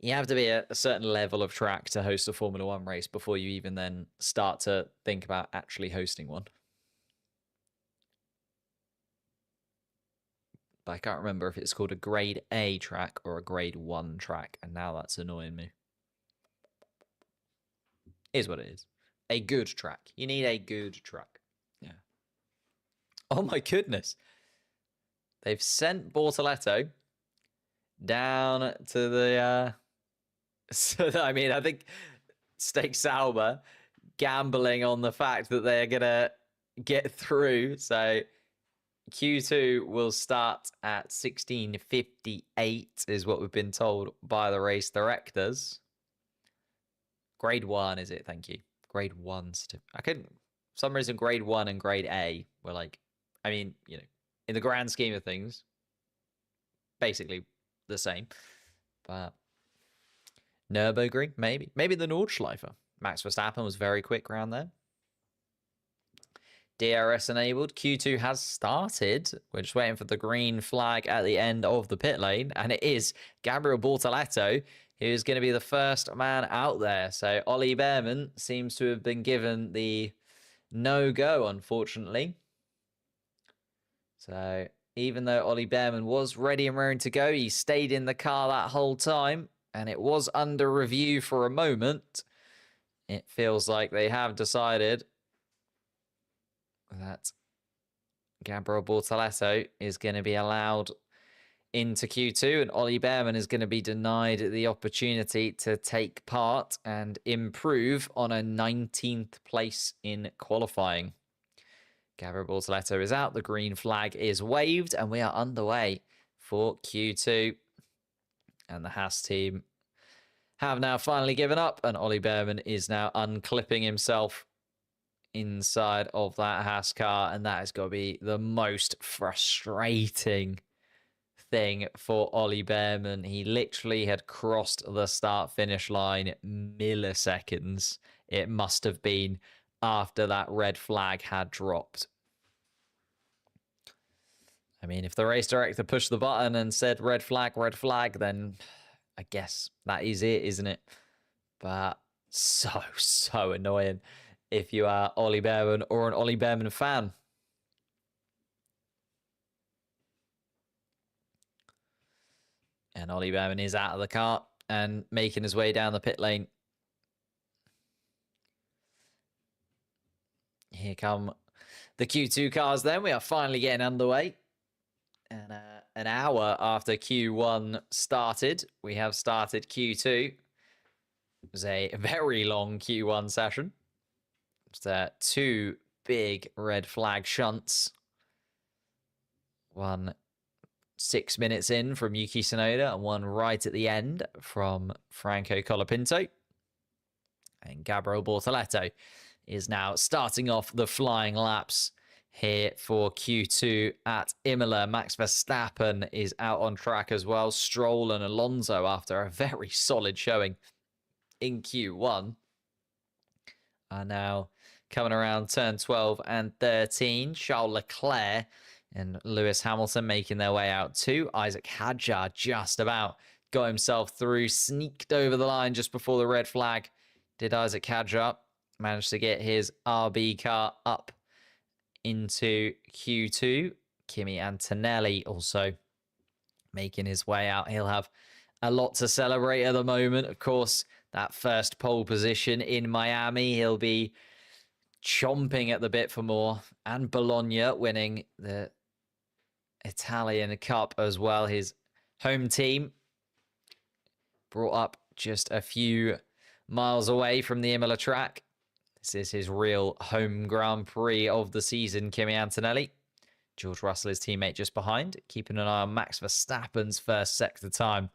You have to be a certain level of track to host a Formula One race before you even then start to think about actually hosting one. But I can't remember if it's called a grade A track or a grade 1 track, and now that's annoying me. Is what it is. A good track. You need a good track. Yeah. Oh my goodness. They've sent Bortoletto down to the... I think Stake Sauber gambling on the fact that they're going to get through. So Q2 will start at 16:58 is what we've been told by the race directors. Grade 1, is it? Thank you. Grade 1. I couldn't... For some reason, grade 1 and grade A were like... in the grand scheme of things, basically the same. But Nürburgring, maybe. Maybe the Nordschleife. Max Verstappen was very quick around there. DRS enabled. Q2 has started. We're just waiting for the green flag at the end of the pit lane. And it is Gabriel Bortoletto who's going to be the first man out there. So Ollie Behrman seems to have been given the no-go, unfortunately. So even though Ollie Behrman was ready and raring to go, he stayed in the car that whole time. And it was under review for a moment. It feels like they have decided that Gabriel Bortoletto is going to be allowed into Q2 and Ollie Behrman is going to be denied the opportunity to take part and improve on a 19th place in qualifying. Gabriel Bortoletto is out, the green flag is waved, and we are underway for Q2. And the Haas team have now finally given up, and Ollie Behrman is now unclipping himself inside of that Haas car, and that has got to be the most frustrating thing for Ollie Behrman. He literally had crossed the start-finish line milliseconds. It must have been after that red flag had dropped. I mean, if the race director pushed the button and said red flag, then I guess that is it, isn't it? But so annoying if you are Ollie Behrman or an Ollie Behrman fan. And Ollie Behrman is out of the car and making his way down the pit lane. Here come the Q2 cars then. We are finally getting underway. And an hour after Q1 started, we have started Q2. It was a very long Q1 session. It's two big red flag shunts. One 6 minutes in from Yuki Tsunoda and one right at the end from Franco Colapinto. And Gabriel Bortoleto is now starting off the flying laps here for Q2 at Imola. Max Verstappen is out on track as well. Stroll and Alonso, after a very solid showing in Q1, are now coming around turn 12 and 13. Charles Leclerc and Lewis Hamilton making their way out too. Isaac Hadjar just about got himself through, sneaked over the line just before the red flag. Did Isaac Hadjar manage to get his RB car up into Q2. Kimi Antonelli also making his way out. He'll have a lot to celebrate at the moment. Of course, that first pole position in Miami, he'll be chomping at the bit for more. And Bologna winning the Italian Cup as well. His home team brought up just a few miles away from the Imola track. This is his real home Grand Prix of the season, Kimi Antonelli. George Russell, his teammate, just behind, keeping an eye on Max Verstappen's first sector time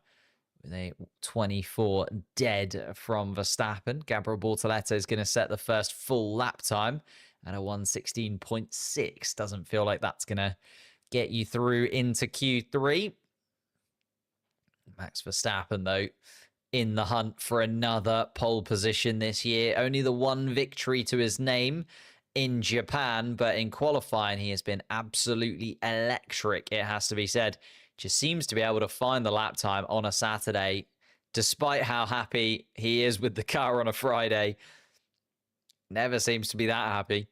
with a 24 dead from Verstappen. Gabriel Bortoleto is going to set the first full lap time at a 1:16.6. Doesn't feel like that's going to get you through into Q3. Max Verstappen, though, in the hunt for another pole position this year. Only the one victory to his name in Japan, but in qualifying, he has been absolutely electric, it has to be said. Just seems to be able to find the lap time on a Saturday, despite how happy he is with the car on a Friday. Never seems to be that happy.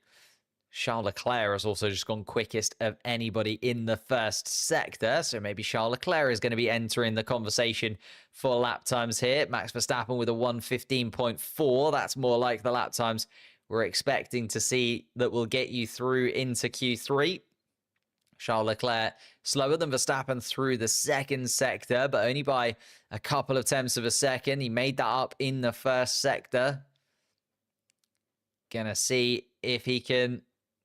Charles Leclerc has also just gone quickest of anybody in the first sector. So maybe Charles Leclerc is going to be entering the conversation for lap times here. Max Verstappen with a 1:15.4. That's more like the lap times we're expecting to see that will get you through into Q3. Charles Leclerc slower than Verstappen through the second sector, but only by a couple of tenths of a second. He made that up in the first sector. Gonna see if he can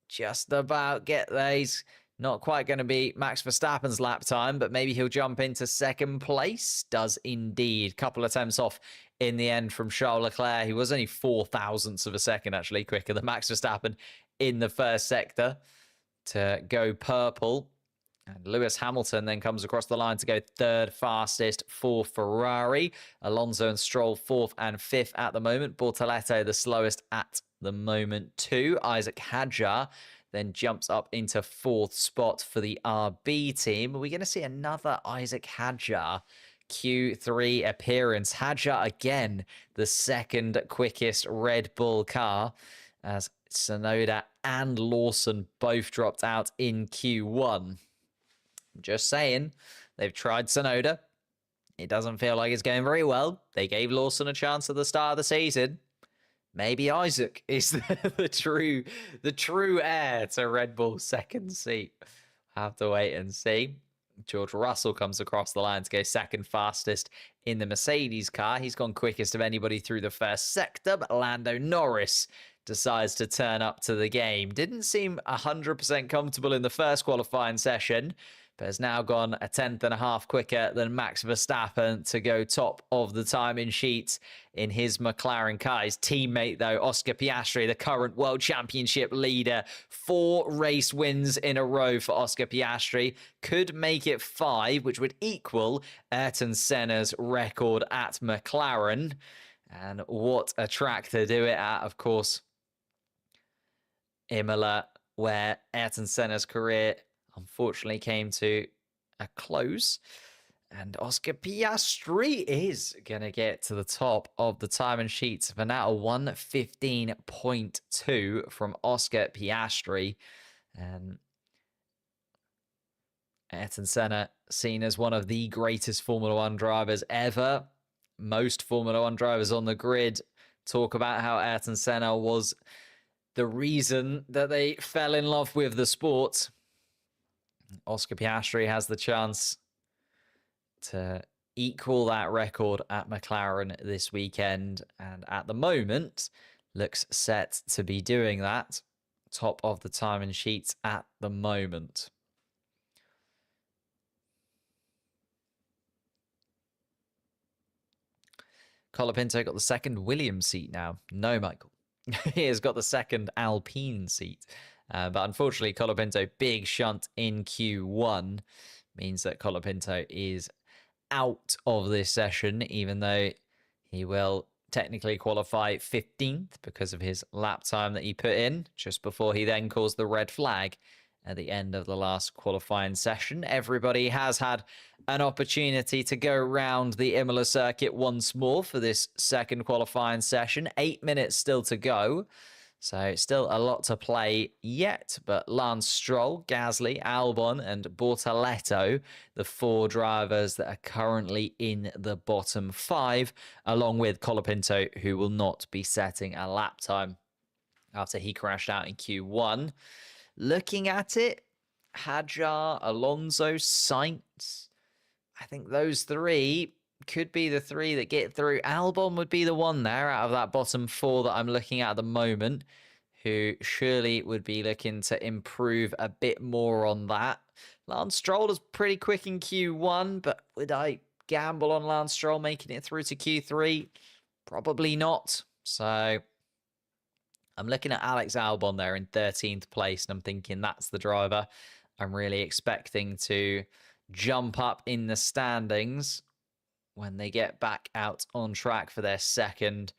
just about get there. He's not quite going to be Max Verstappen's lap time, but maybe he'll jump into second place. Does indeed. Couple of attempts off in the end from Charles Leclerc. He was only 4 thousandths of a second, actually, quicker than Max Verstappen in the first sector to go purple. And Lewis Hamilton then comes across the line to go third fastest for Ferrari. Alonso and Stroll fourth and fifth at the moment. Bortoleto the slowest at the moment too. Isaac Hadjar then jumps up into fourth spot for the RB team. Are we going to see another Isaac Hadjar Q3 appearance? Hadjar again, the second quickest Red Bull car, as Tsunoda and Lawson both dropped out in Q1. Just saying, they've tried Tsunoda. It doesn't feel like it's going very well. They gave Lawson a chance at the start of the season. Maybe Isaac is the true heir to Red Bull's second seat. Have to wait and see. George Russell comes across the line to go second fastest in the Mercedes car. He's gone quickest of anybody through the first sector, but Lando Norris decides to turn up to the game. Didn't seem 100% comfortable in the first qualifying session, but has now gone a tenth and a half quicker than Max Verstappen to go top of the timing sheets in his McLaren car. His teammate, though, Oscar Piastri, the current World Championship leader. 4 race wins in a row for Oscar Piastri. Could make it 5, which would equal Ayrton Senna's record at McLaren. And what a track to do it at, of course. Imola, where Ayrton Senna's career unfortunately came to a close. And Oscar Piastri is going to get to the top of the timing sheets for now. 1:15.2 from Oscar Piastri. And Ayrton Senna, seen as one of the greatest Formula One drivers ever. Most Formula One drivers on the grid talk about how Ayrton Senna was the reason that they fell in love with the sport. Oscar Piastri has the chance to equal that record at McLaren this weekend, and at the moment looks set to be doing that. Top of the timing sheets at the moment. Colapinto got the second Williams seat now. No, Michael. He has got the second Alpine seat. But unfortunately, Colapinto, big shunt in Q1 means that Colapinto is out of this session, even though he will technically qualify 15th because of his lap time that he put in just before he then caused the red flag at the end of the last qualifying session. Everybody has had an opportunity to go around the Imola circuit once more for this second qualifying session. 8 minutes still to go. So still a lot to play yet, but Lance Stroll, Gasly, Albon and Bortoleto, the 4 drivers that are currently in the bottom 5, along with Colapinto, who will not be setting a lap time after he crashed out in Q1. Looking at it, Hadjar, Alonso, Sainz, I think those 3 could be the 3 that get through. Albon would be the one there out of that bottom 4 that I'm looking at the moment, who surely would be looking to improve a bit more on that. Lance Stroll is pretty quick in Q1, but would I gamble on Lance Stroll making it through to Q3? Probably not. So I'm looking at Alex Albon there in 13th place, and I'm thinking that's the driver I'm really expecting to jump up in the standings when they get back out on track for their second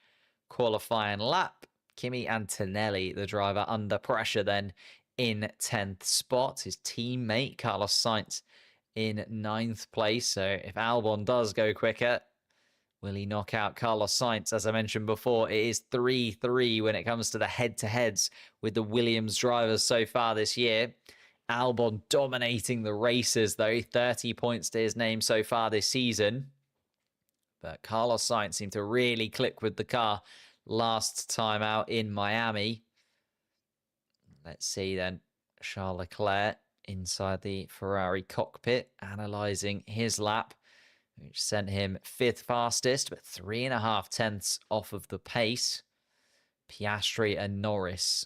qualifying lap. Kimi Antonelli, the driver, under pressure then in 10th spot. His teammate, Carlos Sainz, in 9th place. So if Albon does go quicker, will he knock out Carlos Sainz? As I mentioned before, it is 3-3 when it comes to the head-to-heads with the Williams drivers so far this year. Albon dominating the races, though. 30 points to his name so far this season. But Carlos Sainz seemed to really click with the car last time out in Miami. Let's see then. Charles Leclerc inside the Ferrari cockpit, analysing his lap, which sent him 5th fastest, but 3.5 tenths off of the pace. Piastri and Norris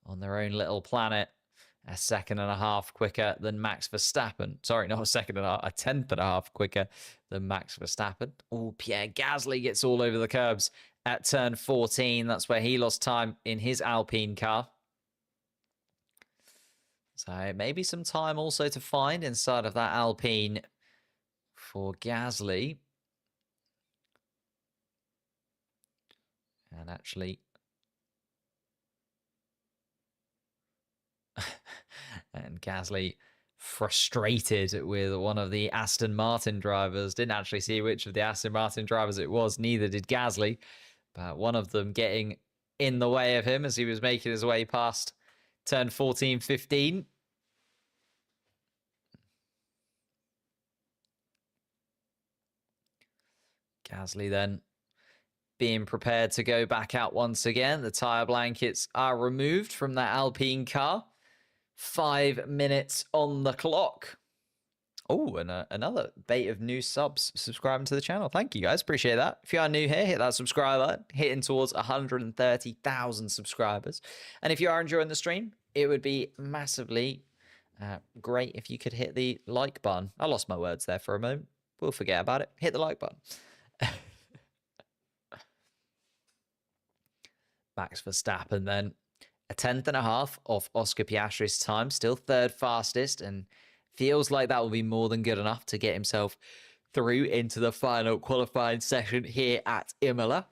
on their own little planet, a 2.5 quicker than Max Verstappen. Sorry, not a 2.5, a 10.5 quicker than Max Verstappen. Oh, Pierre Gasly gets all over the curbs at turn 14. That's where he lost time in his Alpine car. So maybe some time also to find inside of that Alpine for Gasly. And actually, and Gasly frustrated with one of the Aston Martin drivers. Didn't actually see which of the Aston Martin drivers it was. Neither did Gasly. But one of them getting in the way of him as he was making his way past turn 14, 15. Gasly then being prepared to go back out once again. The tyre blankets are removed from that Alpine car. 5 minutes on the clock. Oh, and another bait of new subs subscribing to the channel. Thank you, guys. Appreciate that. If you are new here, hit that subscribe button. Hitting towards 130,000 subscribers. And if you are enjoying the stream, it would be massively great if you could hit the like button. I lost my words there for a moment. We'll forget about it. Hit the like button. Max Verstappen then. A 10.5 off Oscar Piastri's time. Still 3rd fastest, and feels like that will be more than good enough to get himself through into the final qualifying session here at Imola.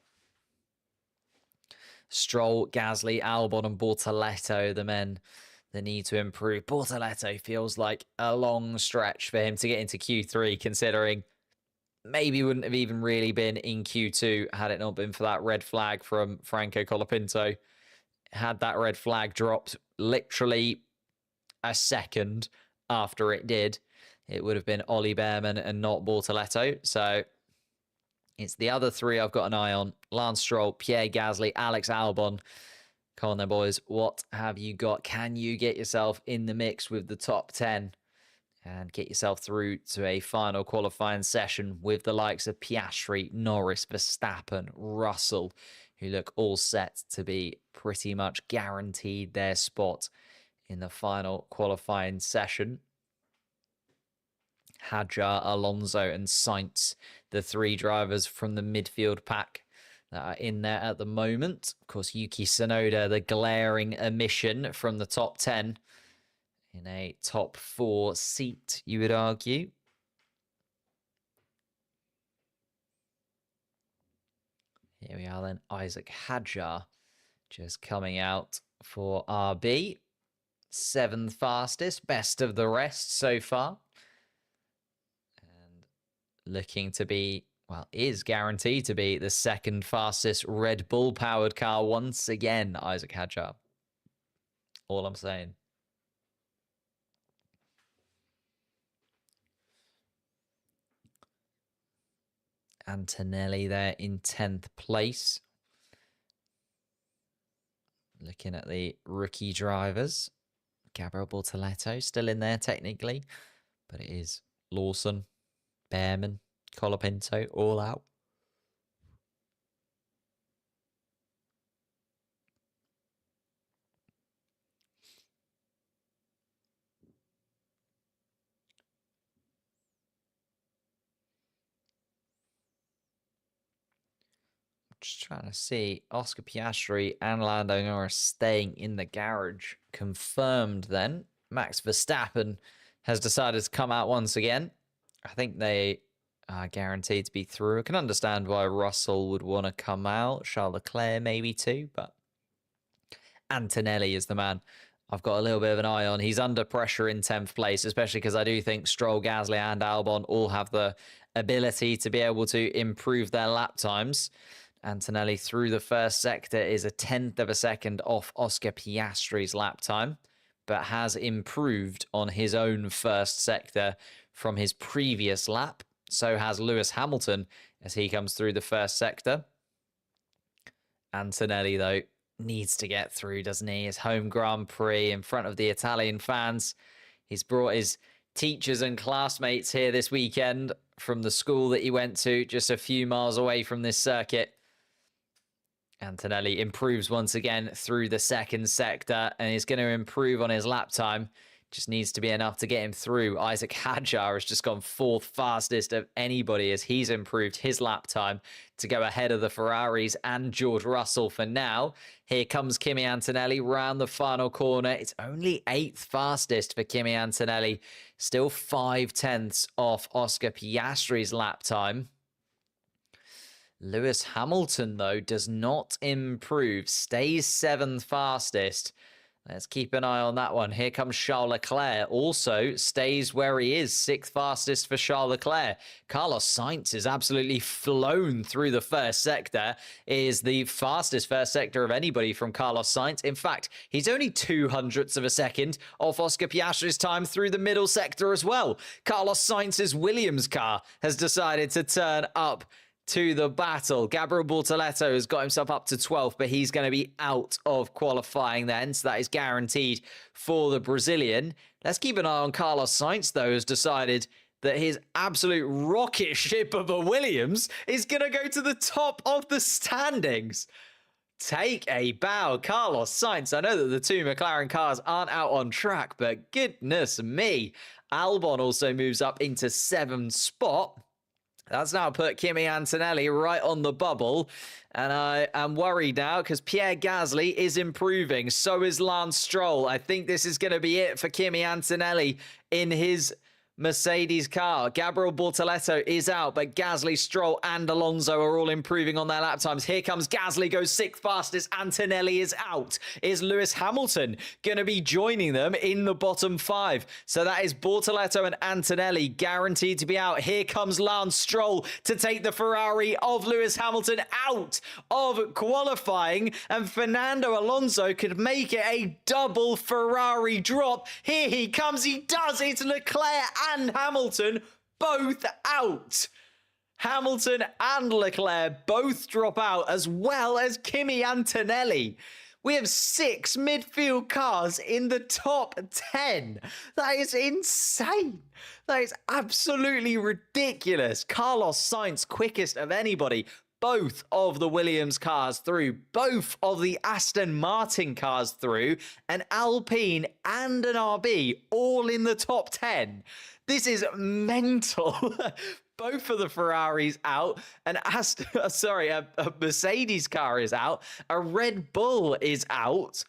Stroll, Gasly, Albon and Bortoleto, the men that need to improve. Bortoleto feels like a long stretch for him to get into Q3, considering maybe wouldn't have even really been in Q2 had it not been for that red flag from Franco Colapinto. Had that red flag dropped literally a second after it did, it would have been Ollie Behrman and not Bortoletto. So it's the other three I've got an eye on. Lance Stroll, Pierre Gasly, Alex Albon. Come on then, boys. What have you got? Can you get yourself in the mix with the top 10 and get yourself through to a final qualifying session with the likes of Piastri, Norris, Verstappen, Russell, who look all set to be pretty much guaranteed their spot in the final qualifying session? Hadjar, Alonso, and Sainz, the three drivers from the midfield pack that are in there at the moment. Of course, Yuki Tsunoda, the glaring omission from the top 10 in a top 4 seat, you would argue. Here we are then, Isaac Hadjar just coming out for RB. 7th fastest, best of the rest so far. Looking to be, well, is guaranteed to be the 2nd fastest Red Bull powered car once again, Isaac Hadjar. All I'm saying. Antonelli there in 10th place. Looking at the rookie drivers. Gabriel Bortoletto still in there technically, but it is Lawson, Behrman, Colapinto, all out. Just trying to see Oscar Piastri and Lando Norris staying in the garage. Confirmed then. Max Verstappen has decided to come out once again. I think they are guaranteed to be through. I can understand why Russell would want to come out. Charles Leclerc maybe too, but Antonelli is the man I've got a little bit of an eye on. He's under pressure in 10th place, especially because I do think Stroll, Gasly and Albon all have the ability to be able to improve their lap times. Antonelli through the first sector is a 10th of a second off Oscar Piastri's lap time, but has improved on his own first sector from his previous lap. So has Lewis Hamilton as he comes through the first sector. Antonelli, though, needs to get through, doesn't he? His home Grand Prix in front of the Italian fans. He's brought his teachers and classmates here this weekend from the school that he went to just a few miles away from this circuit. Antonelli improves once again through the second sector and is going to improve on his lap time. Just needs to be enough to get him through. Isaac Hadjar has just gone 4th fastest of anybody as he's improved his lap time to go ahead of the Ferraris and George Russell for now. Here comes Kimi Antonelli round the final corner. It's only 8th fastest for Kimi Antonelli. Still 5/10 off Oscar Piastri's lap time. Lewis Hamilton, though, does not improve. Stays 7th fastest. Let's keep an eye on that one. Here comes Charles Leclerc. Also stays where he is. 6th fastest for Charles Leclerc. Carlos Sainz is absolutely flown through the first sector. Is the fastest first sector of anybody from Carlos Sainz. In fact, he's only 0.02 of a second off Oscar Piastri's time through the middle sector as well. Carlos Sainz's Williams car has decided to turn up to the battle. Gabriel Bortoletto has got himself up to 12th, but he's going to be out of qualifying then, so that is guaranteed for the Brazilian. Let's keep an eye on Carlos Sainz, though, has decided that his absolute rocket ship of a Williams is going to go to the top of the standings. Take a bow, Carlos Sainz. I know that the two McLaren cars aren't out on track, but goodness me. Albon also moves up into 7th spot. That's now put Kimi Antonelli right on the bubble. And I am worried now because Pierre Gasly is improving. So is Lance Stroll. I think this is going to be it for Kimi Antonelli in his Mercedes car. Gabriel Bortoleto is out, but Gasly, Stroll, and Alonso are all improving on their lap times. Here comes Gasly, goes sixth fastest. Antonelli is out. Is Lewis Hamilton going to be joining them in the bottom five? So that is Bortoleto and Antonelli guaranteed to be out. Here comes Lance Stroll to take the Ferrari of Lewis Hamilton out of qualifying, and Fernando Alonso could make it a double Ferrari drop. Here he comes. He does. It's Leclerc and Hamilton both out. Hamilton and Leclerc both drop out, as well as Kimi Antonelli. We have 6 midfield cars in the top 10. That is insane. That is absolutely ridiculous. Carlos Sainz, quickest of anybody. Both of the Williams cars through, both of the Aston Martin cars through, an Alpine and an RB all in the top 10. This is mental. Both of the Ferraris out, a Mercedes car is out, a Red Bull is out.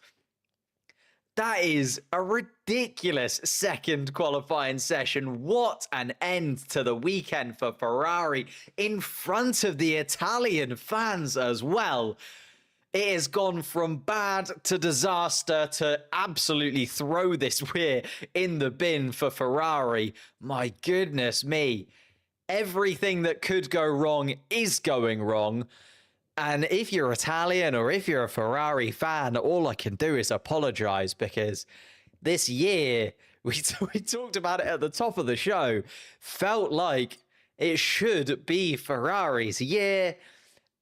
That is a ridiculous second qualifying session. What an end to the weekend for Ferrari in front of the Italian fans as well. It has gone from bad to disaster to absolutely throw this year in the bin for Ferrari. My goodness me. Everything that could go wrong is going wrong. And if you're Italian or if you're a Ferrari fan, all I can do is apologize, because this year, we talked about it at the top of the show, felt like it should be Ferrari's year.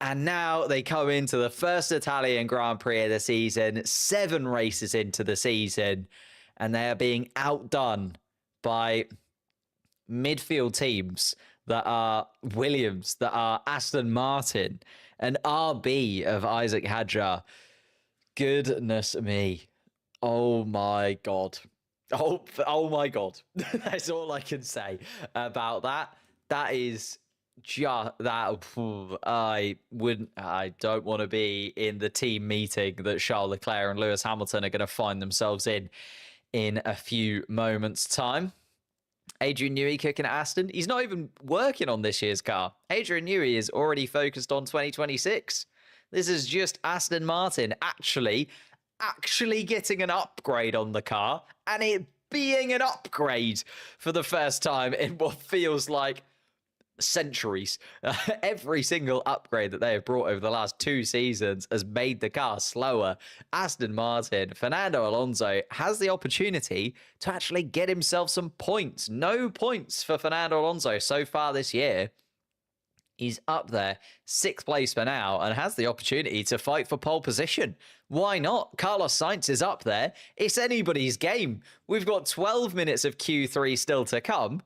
And now they come into the first Italian Grand Prix of the season, 7 races into the season, and they are being outdone by midfield teams that are Williams, that are Aston Martin, an RB of Isaac Hadjar. Goodness me. Oh my God. Oh my God. That's all I can say about that. That is just that. I don't want to be in the team meeting that Charles Leclerc and Lewis Hamilton are going to find themselves in a few moments' time. Adrian Newey kicking at Aston. He's not even working on this year's car. Adrian Newey is already focused on 2026. This is just Aston Martin actually getting an upgrade on the car, and it being an upgrade for the first time in what feels like centuries. Every single upgrade that they have brought over the last 2 seasons has made the car slower. Aston Martin, Fernando Alonso has the opportunity to actually get himself some points. No points for Fernando Alonso so far this year. He's up there, 6th place for now, and has the opportunity to fight for pole position. Why not? Carlos Sainz is up there. It's anybody's game. We've got 12 minutes of Q3 still to come.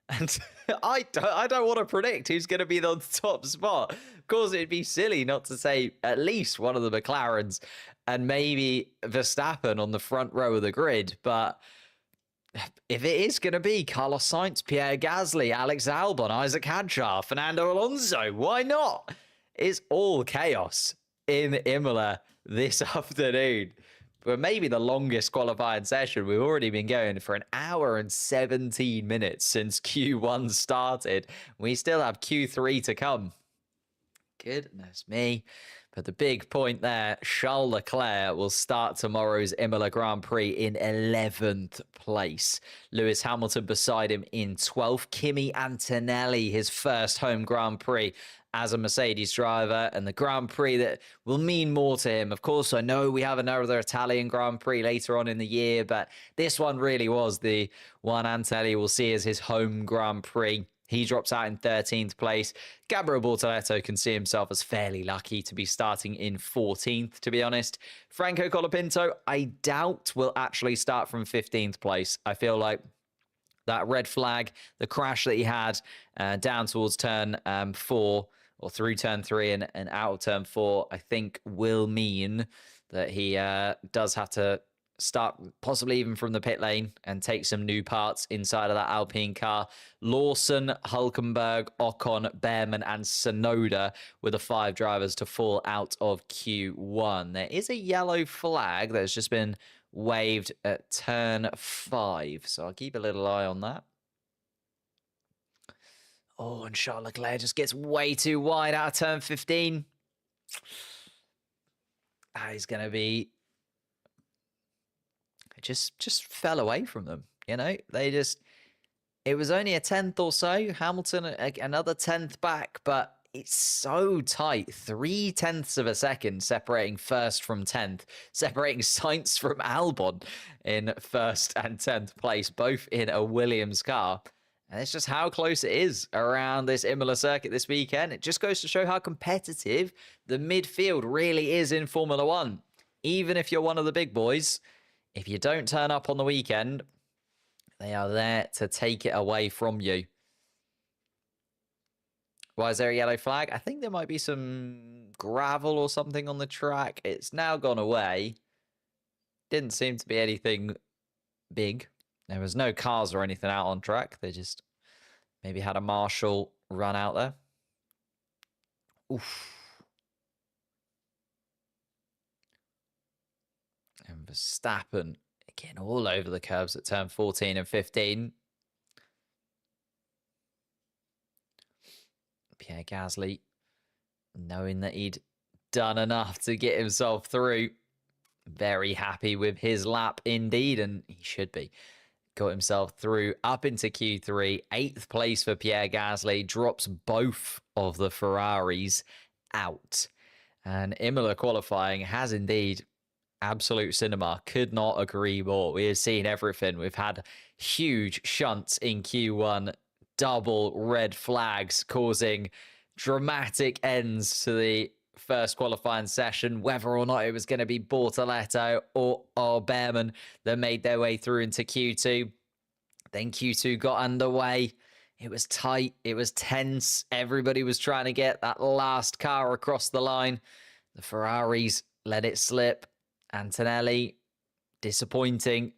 And I don't want to predict who's going to be on the top spot. Of course, it'd be silly not to say at least one of the McLarens and maybe Verstappen on the front row of the grid. But if it is going to be Carlos Sainz, Pierre Gasly, Alex Albon, Isaac Hadjar, Fernando Alonso, why not? It's all chaos in Imola this afternoon. But maybe the longest qualifying session. We've already been going for 1 hour and 17 minutes since Q1 started. We still have Q3 to come. Goodness me. But the big point there, Charles Leclerc will start tomorrow's Imola Grand Prix in 11th place. Lewis Hamilton beside him in 12th. Kimi Antonelli, his first home Grand Prix as a Mercedes driver, and the Grand Prix that will mean more to him. Of course, I know we have another Italian Grand Prix later on in the year, but this one really was the one Antonelli will see as his home Grand Prix. He drops out in 13th place. Gabriel Bortoleto can see himself as fairly lucky to be starting in 14th, to be honest. Franco Colapinto, I doubt will actually start from 15th place. I feel like that red flag, the crash that he had down towards turn 4, or through turn 3 and out of turn 4, I think will mean that he does have to start possibly even from the pit lane and take some new parts inside of that Alpine car. Lawson, Hulkenberg, Ocon, Behrman, and Sonoda were the 5 drivers to fall out of Q1. There is a yellow flag that has just been waved at turn 5, so I'll keep a little eye on that. Oh, and Charles Leclerc just gets way too wide out of turn 15. He's going to be... Just fell away from them, you know? They just... It was only a 10th or so. Hamilton, another 10th back, but it's so tight. 0.3 of a second separating first from 10th, separating Sainz from Albon in first and 10th place, both in a Williams car. And it's just how close it is around this Imola circuit this weekend. It just goes to show how competitive the midfield really is in Formula One. Even if you're one of the big boys, if you don't turn up on the weekend, they are there to take it away from you. Why is there a yellow flag? I think there might be some gravel or something on the track. It's now gone away. Didn't seem to be anything big. There was no cars or anything out on track. They just maybe had a marshal run out there. Oof. And Verstappen, again, all over the curves at turn 14 and 15. Pierre Gasly, knowing that he'd done enough to get himself through. Very happy with his lap indeed, and he should be. Got himself through up into Q3. 8th place for Pierre Gasly. Drops both of the Ferraris out. And Imola qualifying has indeed absolute cinema. Could not agree more. We have seen everything. We've had huge shunts in Q1. Double red flags causing dramatic ends to the first qualifying session, whether or not it was going to be Bortoletto or Behrman that made their way through into Q2. Then Q2 got underway. It was tight. It was tense. Everybody was trying to get that last car across the line. The Ferraris let it slip. Antonelli, disappointing.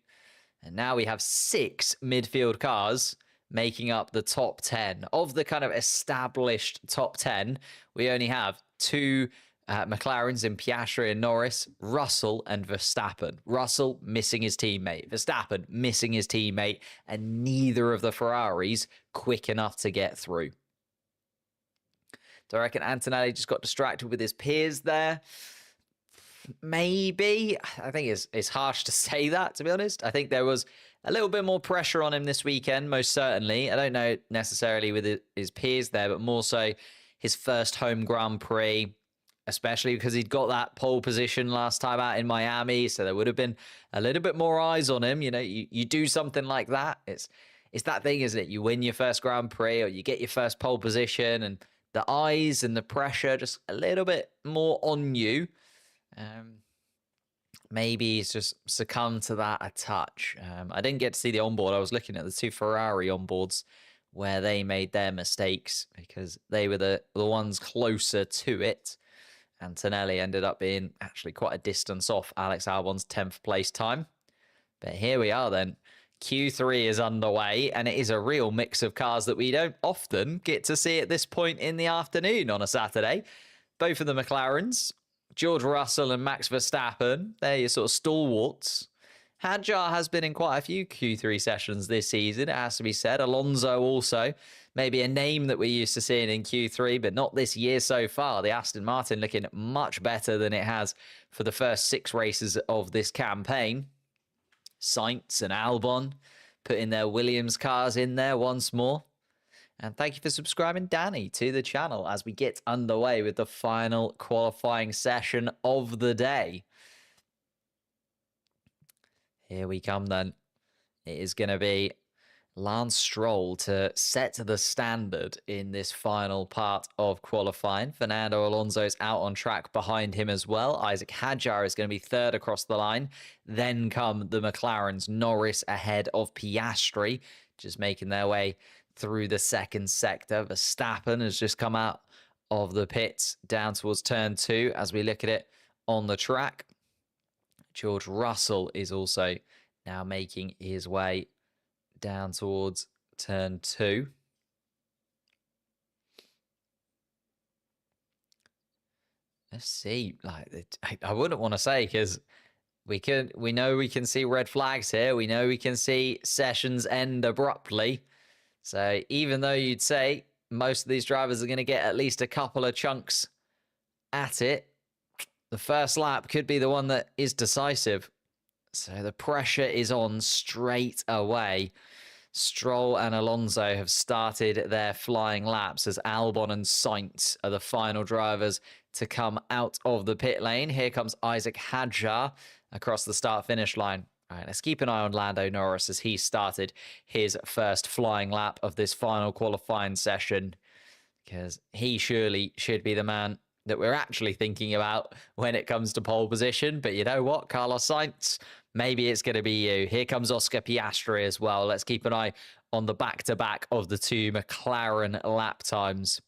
And now we have 6 midfield cars making up the top 10. Of the kind of established top 10, we only have 2 McLarens in Piastri and Norris, Russell and Verstappen. Russell missing his teammate, Verstappen missing his teammate, and neither of the Ferraris quick enough to get through. Do I reckon Antonelli just got distracted with his peers there? Maybe. I think it's harsh to say that, to be honest. I think there was a little bit more pressure on him this weekend, most certainly. I don't know necessarily with his peers there, but more so his first home Grand Prix, especially because he'd got that pole position last time out in Miami, so there would have been a little bit more eyes on him. You know, you do something like that. It's that thing, isn't it? You win your first Grand Prix or you get your first pole position and the eyes and the pressure just a little bit more on you. Maybe he's just succumbed to that a touch. I didn't get to see the onboard. I was looking at the 2 Ferrari onboards where they made their mistakes because they were the ones closer to it. Antonelli ended up being actually quite a distance off Alex Albon's 10th place time. But here we are then. Q3 is underway, and it is a real mix of cars that we don't often get to see at this point in the afternoon on a Saturday. Both of the McLarens, George Russell and Max Verstappen, they're your sort of stalwarts. Hadjar has been in quite a few Q3 sessions this season, it has to be said. Alonso also, maybe a name that we're used to seeing in Q3, but not this year so far. The Aston Martin looking much better than it has for the first 6 races of this campaign. Sainz and Albon putting their Williams cars in there once more. And thank you for subscribing, Danny, to the channel as we get underway with the final qualifying session of the day. Here we come then. It is going to be Lance Stroll to set the standard in this final part of qualifying. Fernando Alonso's out on track behind him as well. Isaac Hadjar is going to be 3rd across the line. Then come the McLarens, Norris ahead of Piastri, just making their way through the 2nd sector. Verstappen has just come out of the pits down towards turn 2 as we look at it on the track. George Russell is also now making his way down towards turn 2. Let's see. I wouldn't want to say because we know we can see red flags here. We know we can see sessions end abruptly. So even though you'd say most of these drivers are going to get at least a couple of chunks at it. The first lap could be the one that is decisive. So the pressure is on straight away. Stroll and Alonso have started their flying laps as Albon and Sainz are the final drivers to come out of the pit lane. Here comes Isaac Hadjar across the start-finish line. All right, let's keep an eye on Lando Norris as he started his first flying lap of this final qualifying session, because he surely should be the man that we're actually thinking about when it comes to pole position. But you know what, Carlos Sainz, maybe it's going to be you. Here comes Oscar Piastri as well. Let's keep an eye on the back-to-back of the two McLaren lap times.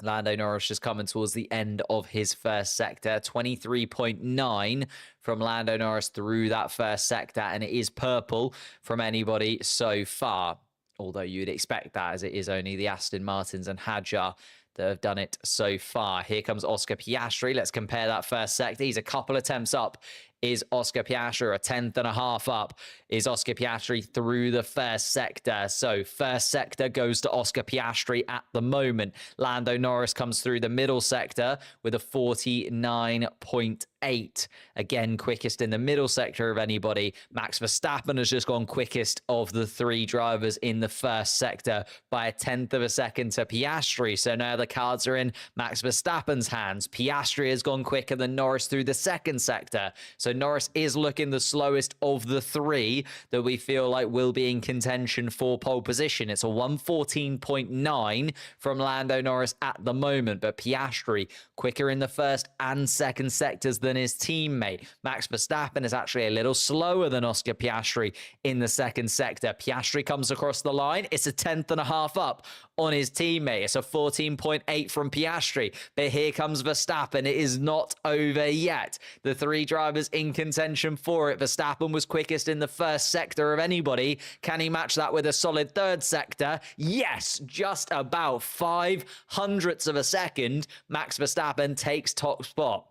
Lando Norris just coming towards the end of his first sector. 23.9 from Lando Norris through that first sector, and it is purple from anybody so far. Although you'd expect that, as it is only the Aston Martins and Hadjar that have done it so far. Here comes Oscar Piastri. Let's compare that first sector. He's a couple attempts up. Is Oscar Piastri a 10th and a half up? Is Oscar Piastri through the first sector? So first sector goes to Oscar Piastri at the moment. Lando Norris comes through the middle sector with a 49.8. Again, quickest in the middle sector of anybody. Max Verstappen has just gone quickest of the three drivers in the first sector by a 10th of a second to Piastri. So now the cards are in Max Verstappen's hands. Piastri has gone quicker than Norris through the second sector. So Norris is looking the slowest of the three that we feel like will be in contention for pole position. It's a 114.9 from Lando Norris at the moment, but Piastri quicker in the first and second sectors than his teammate. Max Verstappen is actually a little slower than Oscar Piastri in the second sector. Piastri comes across the line. It's a 10th and a half up on his teammate. It's a 14.8 from Piastri, but here comes Verstappen. It is not over yet. The three drivers in contention for it. Verstappen was quickest in the first sector of anybody. Can he match that with a solid third sector? Yes, just about 5/100ths of a second. Max Verstappen takes top spot.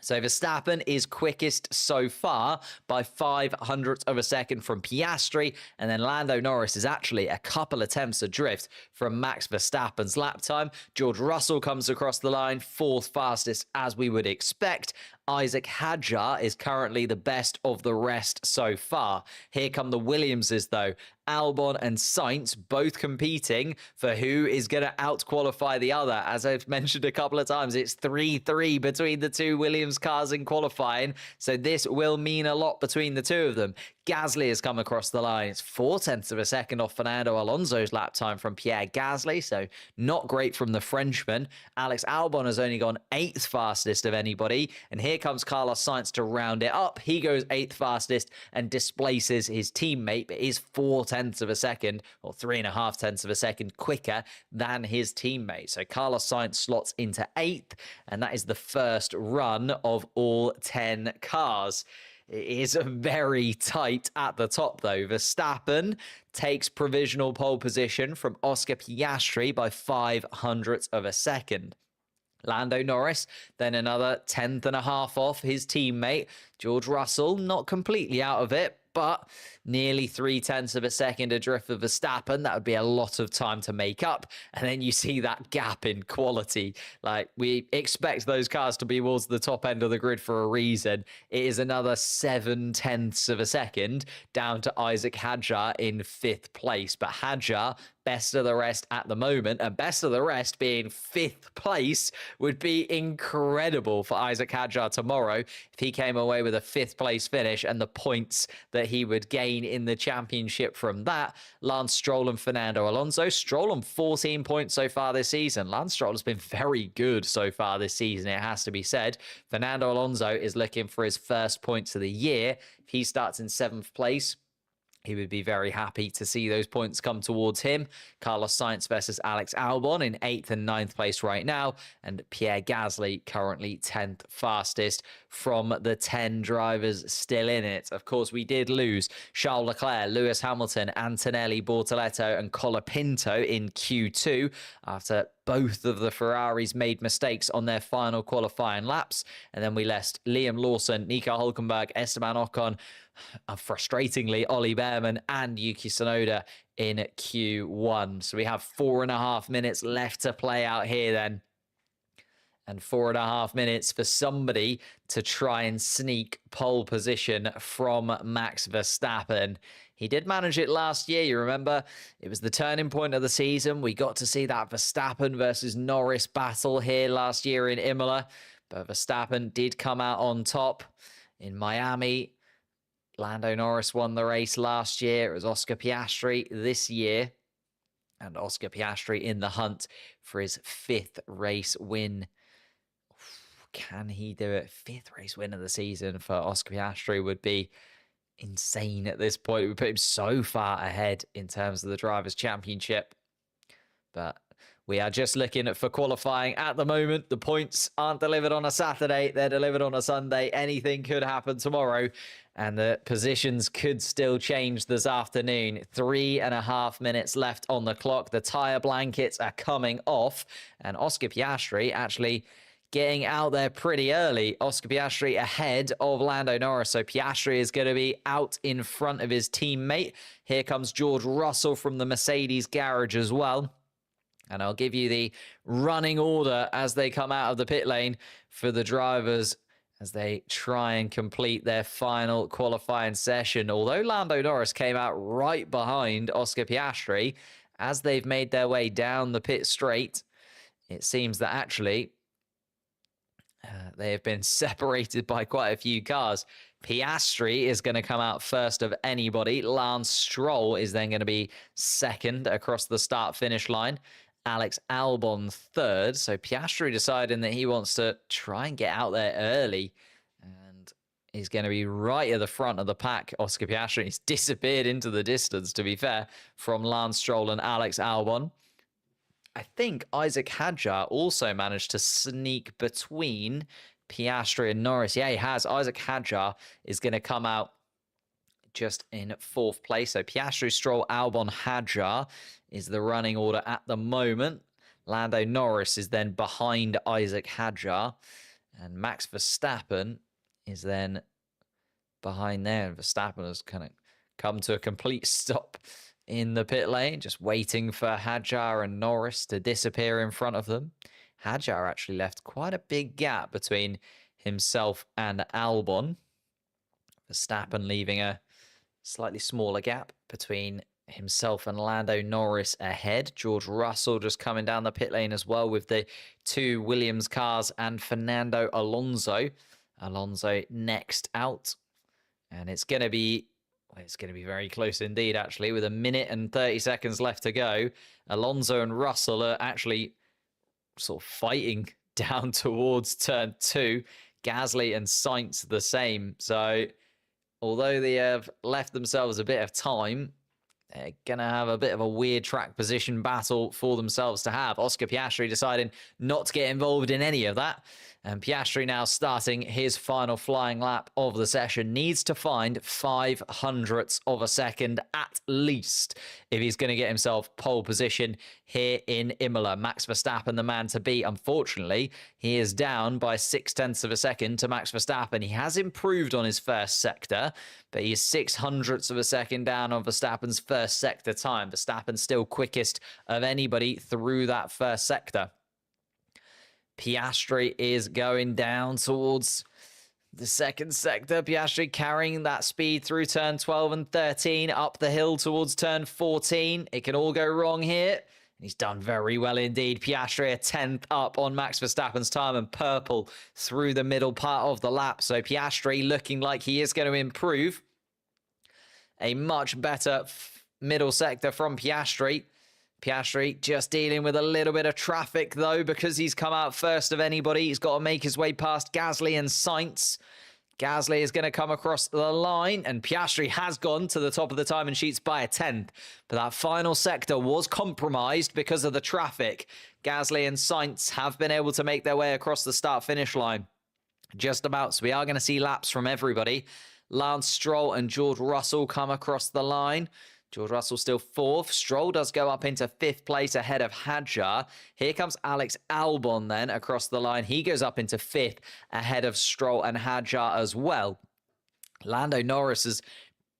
So Verstappen is quickest so far by 5/100ths of a second from Piastri, and then Lando Norris is actually a couple attempts adrift from Max Verstappen's lap time. George Russell comes across the line, fourth fastest as we would expect. Isaac Hadjar is currently the best of the rest so far. Here come the Williamses though. Albon and Sainz both competing for who is going to out-qualify the other. As I've mentioned a couple of times, it's 3-3 between the two Williams cars in qualifying, so this will mean a lot between the two of them. Gasly has come across the line. It's 0.4 of a second off Fernando Alonso's lap time from Pierre Gasly, so not great from the Frenchman. Alex Albon has only gone 8th fastest of anybody, and here comes Carlos Sainz to round it up. He goes 8th fastest and displaces his teammate, but is 0.4 of a second, or 3.5 of a second quicker than his teammate. So Carlos Sainz slots into 8th, and that is the first run of all 10 cars. It is very tight at the top, though. Verstappen takes provisional pole position from Oscar Piastri by 5/100ths of a second. Lando Norris, then another 10th and a half off his teammate. George Russell, not completely out of it, but nearly 0.3 of a second adrift of Verstappen. That would be a lot of time to make up. And then you see that gap in quality. Like, we expect those cars to be towards the top end of the grid for a reason. It is another 0.7 of a second down to Isaac Hadjar in 5th place. But Hadjar, best of the rest at the moment, and best of the rest being 5th place would be incredible for Isaac Hadjar tomorrow if he came away with a 5th place finish and the points that he would gain in the championship from that. Lance Stroll and Fernando Alonso. Stroll on 14 points so far this season. Lance Stroll has been very good so far this season, it has to be said. Fernando Alonso is looking for his first points of the year. If he starts in 7th place, he would be very happy to see those points come towards him. Carlos Sainz versus Alex Albon in 8th and 9th place right now. And Pierre Gasly currently 10th fastest from the 10 drivers still in it. Of course, we did lose Charles Leclerc, Lewis Hamilton, Antonelli, Bortoleto and Colapinto in Q2 after both of the Ferraris made mistakes on their final qualifying laps. And then we lost Liam Lawson, Nico Hulkenberg, Esteban Ocon, frustratingly, Ollie Behrman and Yuki Tsunoda in Q1. So we have 4.5 minutes left to play out here then. And 4.5 minutes for somebody to try and sneak pole position from Max Verstappen. He did manage it last year, you remember? It was the turning point of the season. We got to see that Verstappen versus Norris battle here last year in Imola. But Verstappen did come out on top in Miami. Lando Norris won the race last year. It was Oscar Piastri this year. And Oscar Piastri in the hunt for his 5th race win. Can he do it? 5th race win of the season for Oscar Piastri would be insane at this point. We put him so far ahead in terms of the Drivers' Championship. But we are just looking for qualifying at the moment. The points aren't delivered on a Saturday. They're delivered on a Sunday. Anything could happen tomorrow. And the positions could still change this afternoon. 3.5 minutes left on the clock. The tyre blankets are coming off. And Oscar Piastri actually getting out there pretty early. Oscar Piastri ahead of Lando Norris. So Piastri is going to be out in front of his teammate. Here comes George Russell from the Mercedes garage as well. And I'll give you the running order as they come out of the pit lane for the drivers as they try and complete their final qualifying session. Although Lando Norris came out right behind Oscar Piastri, as they've made their way down the pit straight, it seems that actually they have been separated by quite a few cars. Piastri is going to come out first of anybody. Lance Stroll is then going to be second across the start-finish line. Alex Albon third. So Piastri deciding that he wants to try and get out there early. And he's going to be right at the front of the pack. Oscar Piastri, he's disappeared into the distance, to be fair, from Lance Stroll and Alex Albon. I think Isaac Hadjar also managed to sneak between Piastri and Norris. Yeah, he has. Isaac Hadjar is going to come out just in 4th place. So Piastri, Stroll, Albon, Hadjar is the running order at the moment. Lando Norris is then behind Isaac Hadjar. And Max Verstappen is then behind there. And Verstappen has kind of come to a complete stop in the pit lane, just waiting for Hadjar and Norris to disappear in front of them. Hadjar actually left quite a big gap between himself and Albon. Verstappen leaving a slightly smaller gap between himself and Lando Norris ahead. George Russell just coming down the pit lane as well with the 2 Williams cars and Fernando Alonso. Alonso next out. And it's going to be very close indeed, actually, with 1 minute and 30 seconds left to go. Alonso and Russell are actually sort of fighting down towards turn 2. Gasly and Sainz the same. So although they have left themselves a bit of time, they're going to have a bit of a weird track position battle for themselves to have. Oscar Piastri deciding not to get involved in any of that. And Piastri now starting his final flying lap of the session. Needs to find 0.05 of a second at least if he's going to get himself pole position here in Imola. Max Verstappen, the man to beat. Unfortunately, he is down by 0.6 of a second to Max Verstappen. He has improved on his first sector, but he is 0.06 of a second down on Verstappen's first sector time. Verstappen still quickest of anybody through that first sector. Piastri is going down towards the second sector. Piastri carrying that speed through turn 12 and 13, up the hill towards turn 14. It can all go wrong here. He's done very well indeed. Piastri a 10th up on Max Verstappen's time and purple through the middle part of the lap. So Piastri looking like he is going to improve. A much better middle sector from Piastri. Piastri just dealing with a little bit of traffic, though, because he's come out first of anybody. He's got to make his way past Gasly and Sainz. Gasly is going to come across the line, and Piastri has gone to the top of the timing sheets by a 10th. But that final sector was compromised because of the traffic. Gasly and Sainz have been able to make their way across the start-finish line. Just about, so we are going to see laps from everybody. Lance Stroll and George Russell come across the line. George Russell still 4th. Stroll does go up into 5th place ahead of Hadjar. Here comes Alex Albon then across the line. He goes up into 5th ahead of Stroll and Hadjar as well. Lando Norris has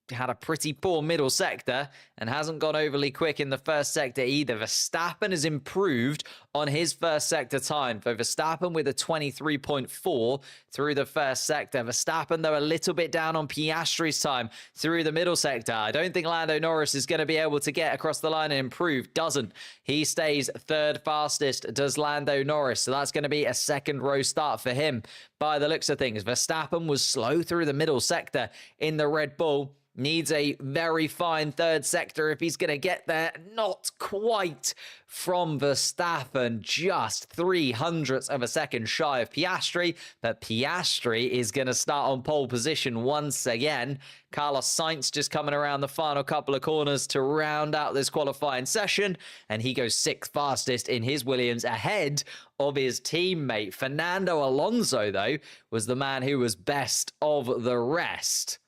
had a pretty poor middle sector and hasn't gone overly quick in the first sector either. Verstappen has improved on his first sector time. For Verstappen with a 23.4 through the first sector. Verstappen, though, a little bit down on Piastri's time through the middle sector. I don't think Lando Norris is going to be able to get across the line and improve. Doesn't. He stays third fastest, does Lando Norris. So that's going to be a second row start for him by the looks of things. Verstappen was slow through the middle sector in the Red Bull. Needs a very fine third sector if he's going to get there. Not quite from Verstappen, just 0.03 of a second shy of Piastri. But Piastri is going to start on pole position once again. Carlos Sainz just coming around the final couple of corners to round out this qualifying session. And he goes sixth fastest in his Williams ahead of his teammate. Fernando Alonso, though, was the man who was best of the rest.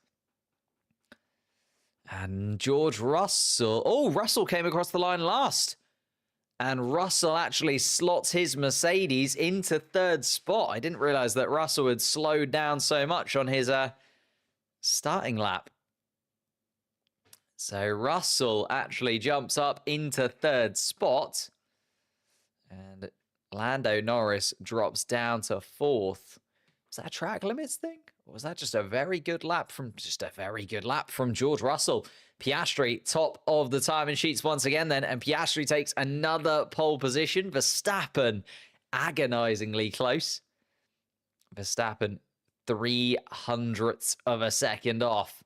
And George Russell. Oh, Russell came across the line last. And Russell actually slots his Mercedes into third spot. I didn't realize that Russell had slowed down so much on his starting lap. So Russell actually jumps up into third spot. And Lando Norris drops down to fourth. Was that a track limits thing? Or was that just a very good lap from George Russell? Piastri, top of the timing sheets once again then, and Piastri takes another pole position. Verstappen, agonizingly close. Verstappen, 0.03 of a second off.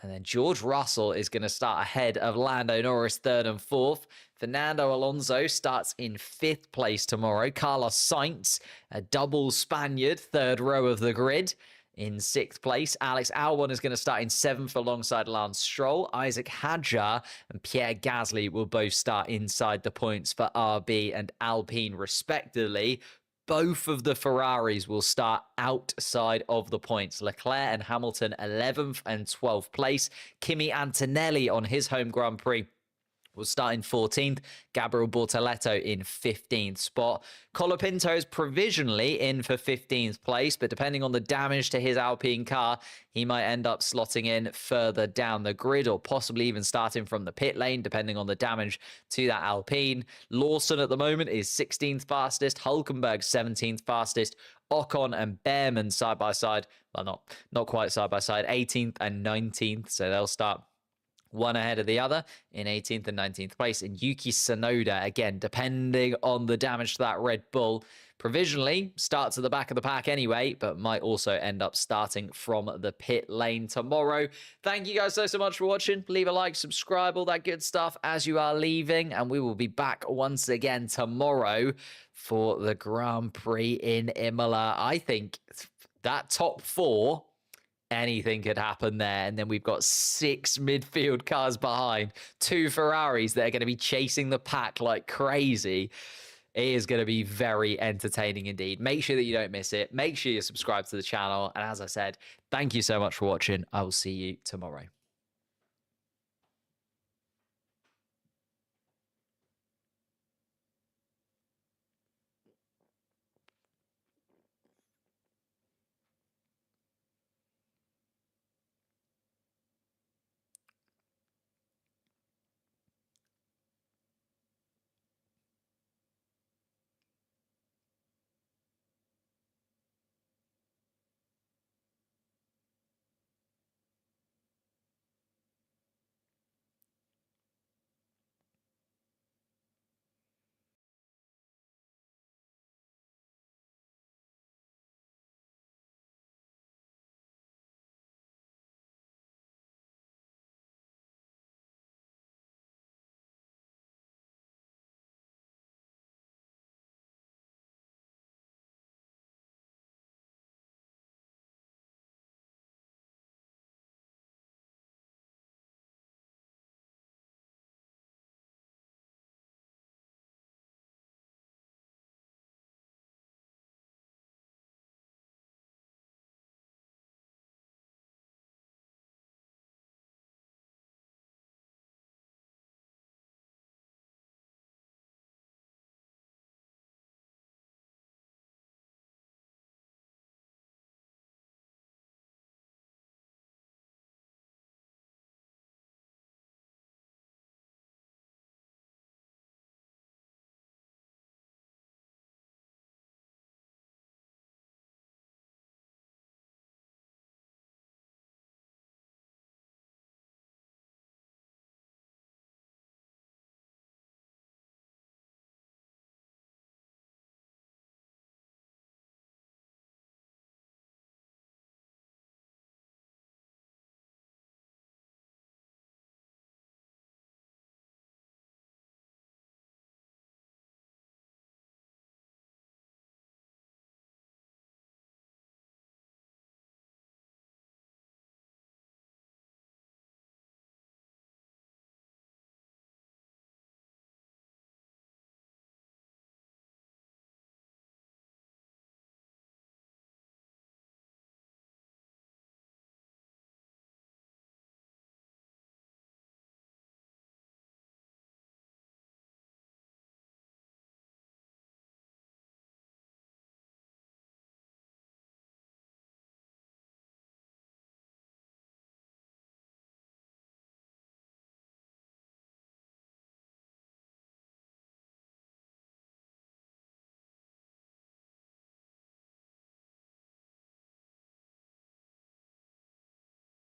And then George Russell is going to start ahead of Lando Norris, third and fourth. Fernando Alonso starts in fifth place tomorrow. Carlos Sainz, a double Spaniard, third row of the grid, in sixth place. Alex Albon is going to start in seventh alongside Lance Stroll. Isaac Hadjar and Pierre Gasly will both start inside the points for RB and Alpine, respectively. Both of the Ferraris will start outside of the points. Leclerc and Hamilton, 11th and 12th place. Kimi Antonelli on his home Grand Prix will start in 14th. Gabriel Bortoleto in 15th spot. Colapinto is provisionally in for 15th place, but depending on the damage to his Alpine car, he might end up slotting in further down the grid or possibly even starting from the pit lane, depending on the damage to that Alpine. Lawson at the moment is 16th fastest. Hulkenberg 17th fastest. Ocon and Behrman side by side. Well, not quite side by side. 18th and 19th, so they'll start one ahead of the other in 18th and 19th place. And Yuki Tsunoda, again, depending on the damage to that Red Bull, provisionally starts at the back of the pack anyway, but might also end up starting from the pit lane tomorrow. Thank you guys so much for watching. Leave a like, subscribe, all that good stuff as you are leaving. And we will be back once again tomorrow for the Grand Prix in Imola. I think that top four, anything could happen there. And then we've got 6 midfield cars behind, 2 Ferraris that are going to be chasing the pack like crazy. It is going to be very entertaining indeed. Make sure that you don't miss it. Make sure you subscribe to the channel. And as I said, thank you so much for watching. I will see you tomorrow.